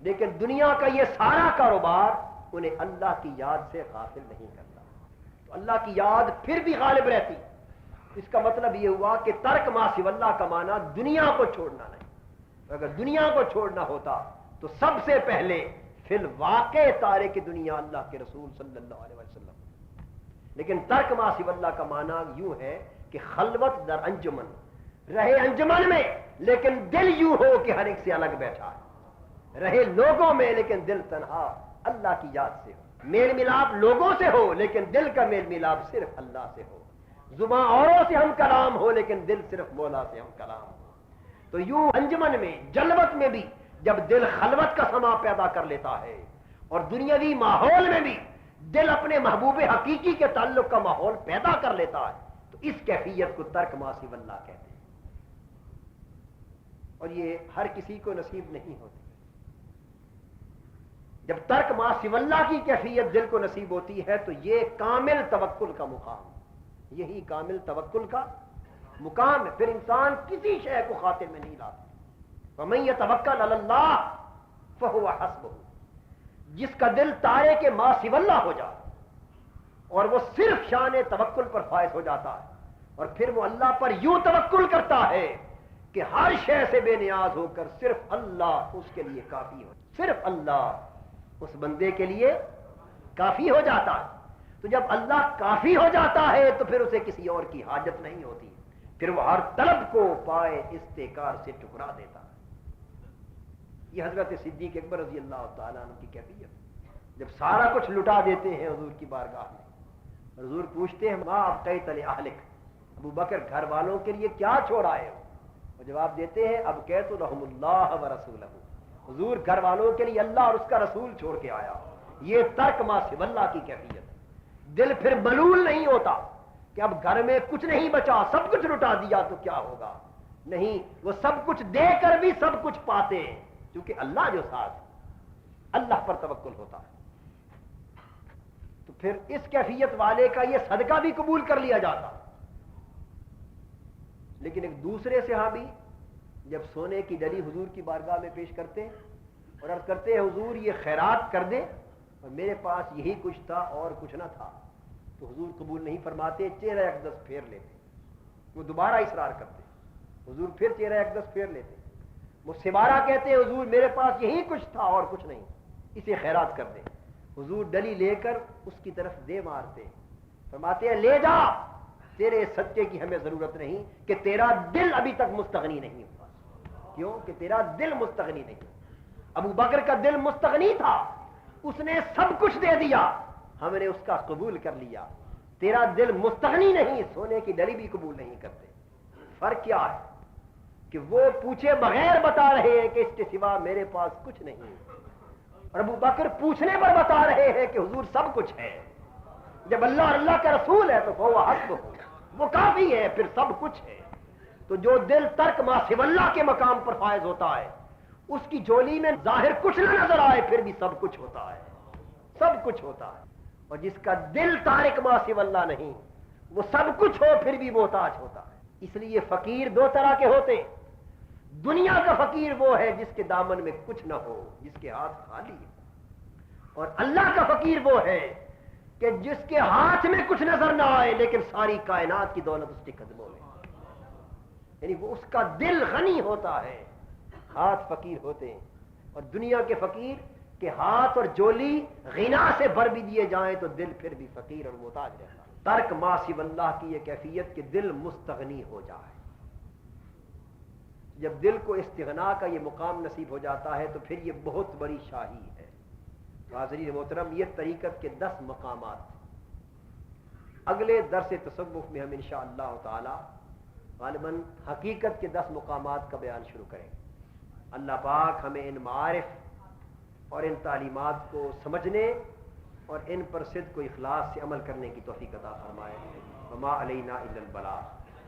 لیکن دنیا کا یہ سارا کاروبار انہیں اللہ کی یاد سے غافل نہیں کرتا۔ تو اللہ کی یاد پھر بھی غالب رہتی۔ اس کا مطلب یہ ہوا کہ ترک ما سوی اللہ کا معنی دنیا کو چھوڑنا نہیں۔ اگر دنیا کو چھوڑنا ہوتا تو سب سے پہلے فی الواقع تارک دنیا اللہ کے رسول صلی اللہ علیہ وسلم۔ لیکن ترک ما سوی اللہ کا معنی یوں ہے کہ خلوت در انجمن، رہے انجمن میں لیکن دل یوں ہو کہ ہر ایک سے الگ بیٹھا ہے، رہے لوگوں میں لیکن دل تنہا اللہ کی یاد سے ہو، میل ملاپ لوگوں سے ہو لیکن دل کا میل ملاپ صرف اللہ سے ہو، زباں اوروں سے ہم کلام ہو لیکن دل صرف مولا سے ہم کلام ہو۔ تو یوں انجمن میں، جلوت میں بھی جب دل خلوت کا سما پیدا کر لیتا ہے اور دنیاوی ماحول میں بھی دل اپنے محبوب حقیقی کے تعلق کا ماحول پیدا کر لیتا ہے تو اس کیفیت کو ترک ما سوی اللہ کہتے ہیں، اور یہ ہر کسی کو نصیب نہیں ہوتی۔ جب ترک ما سوی اللہ کی کیفیت دل کو نصیب ہوتی ہے تو یہ کامل توکل کا مقام، یہی کامل توکل کا مقام ہے۔ پھر انسان کسی شے کو خاطر میں نہیں لاتا۔ وَمَن يَتَوَكَّلْ عَلَى اللَّهِ فَهُوَ حَسْبُهُ، جس کا دل تارے کے ما سوی اللہ ہو جائے اور وہ صرف شان توکل پر فائز ہو جاتا ہے، اور پھر وہ اللہ پر یوں توکل کرتا ہے کہ ہر شے سے بے نیاز ہو کر صرف اللہ اس کے لیے کافی ہو، صرف اللہ اس بندے کے لیے کافی ہو جاتا ہے۔ تو جب اللہ کافی ہو جاتا ہے تو پھر اسے کسی اور کی حاجت نہیں ہوتی، پھر وہ ہر طلب کو پائے استحکار سے ٹکرا دیتا ہے۔ یہ حضرت صدیق اکبر رضی اللہ تعالیٰ عنہ کی کیفیت، جب سارا کچھ لٹا دیتے ہیں حضور کی بارگاہ میں، حضور پوچھتے ہیں ما ابقیت لأہلک، ابو بکر گھر والوں کے لیے کیا چھوڑ آئے ہو؟ وہ جواب دیتے ہیں ابقیت لہم اللہ ورسولہ، حضور گھر والوں کے لیے اللہ اور اس کا رسول چھوڑ کے آیا۔ یہ ترک ما سوی اللہ کی کیفیت۔ دل پھر ملول نہیں ہوتا کہ اب گھر میں کچھ نہیں بچا، سب کچھ لٹا دیا تو کیا ہوگا، نہیں، وہ سب کچھ دے کر بھی سب کچھ پاتے ہیں کیونکہ اللہ جو ساتھ ہے، اللہ پر توکل ہوتا ہے۔ تو پھر اس کیفیت والے کا یہ صدقہ بھی قبول کر لیا جاتا۔ لیکن ایک دوسرے صحابی جب سونے کی ڈلی حضور کی بارگاہ میں پیش کرتے اور عرض کرتے ہیں حضور یہ خیرات کر دے، اور میرے پاس یہی کچھ تھا اور کچھ نہ تھا، تو حضور قبول نہیں فرماتے، چہرہ اقدس پھیر لیتے۔ وہ دوبارہ اصرار کرتے، حضور پھر چہرہ اقدس پھیر لیتے۔ وہ سبارہ کہتے ہیں حضور میرے پاس یہی کچھ تھا اور کچھ نہیں، اسے خیرات کر دیں۔ حضور ڈلی لے کر اس کی طرف دے مارتے، فرماتے ہیں لے جا، تیرے صدقے کی ہمیں ضرورت نہیں کہ تیرا دل ابھی تک مستغنی نہیں ہوا۔ کیوں کہ تیرا دل مستغنی نہیں۔ ابو بکر کا دل مستغنی تھا، اس نے سب کچھ دے دیا، ہم نے اس کا قبول کر لیا۔ تیرا دل مستغنی نہیں، سونے کی ڈلی بھی قبول نہیں کرتے۔ فرق کیا ہے کہ وہ پوچھے بغیر بتا رہے ہیں کہ اس کے سوا میرے پاس کچھ نہیں، اور ابو بکر پوچھنے پر بتا رہے ہیں کہ حضور سب کچھ ہے۔ جب اللہ اور اللہ کا رسول ہے تو وہ حسب ہو، وہ کافی ہے، پھر سب کچھ ہے۔ تو جو دل ترک ما سوی اللہ کے مقام پر فائز ہوتا ہے، اس کی جولی میں ظاہر کچھ نہ نظر آئے پھر بھی سب کچھ ہوتا ہے، سب کچھ ہوتا ہے۔ اور جس کا دل تارک ما سوی اللہ نہیں، وہ سب کچھ ہو پھر بھی محتاج ہوتا ہے۔ اس لیے فقیر دو طرح کے ہوتے ہیں۔ دنیا کا فقیر وہ ہے جس کے دامن میں کچھ نہ ہو، جس کے ہاتھ خالی ہے، اور اللہ کا فقیر وہ ہے کہ جس کے ہاتھ میں کچھ نظر نہ آئے لیکن ساری کائنات کی دولت اس کے قدموں میں، یعنی وہ اس کا دل غنی ہوتا ہے، ہاتھ فقیر ہوتے ہیں۔ اور دنیا کے فقیر کے ہاتھ اور جولی غنا سے بھر بھی دیے جائیں تو دل پھر بھی فقیر اور محتاج رہتا ہے۔ ترک ما سوی اللہ کی یہ کیفیت کہ دل مستغنی ہو جائے۔ جب دل کو استغنا کا یہ مقام نصیب ہو جاتا ہے تو پھر یہ بہت بڑی شاہی ہے۔ حاضرین محترم، یہ طریقت کے 10 مقامات اگلے درس تصوف میں ہم انشاءاللہ تعالی غالباً حقیقت کے 10 مقامات کا بیان شروع کریں گے۔ اللہ پاک ہمیں ان معارف اور ان تعلیمات کو سمجھنے اور ان پر صدق و اخلاص سے عمل کرنے کی توفیق عطا فرمائے۔ وما علینا الا البلاغ۔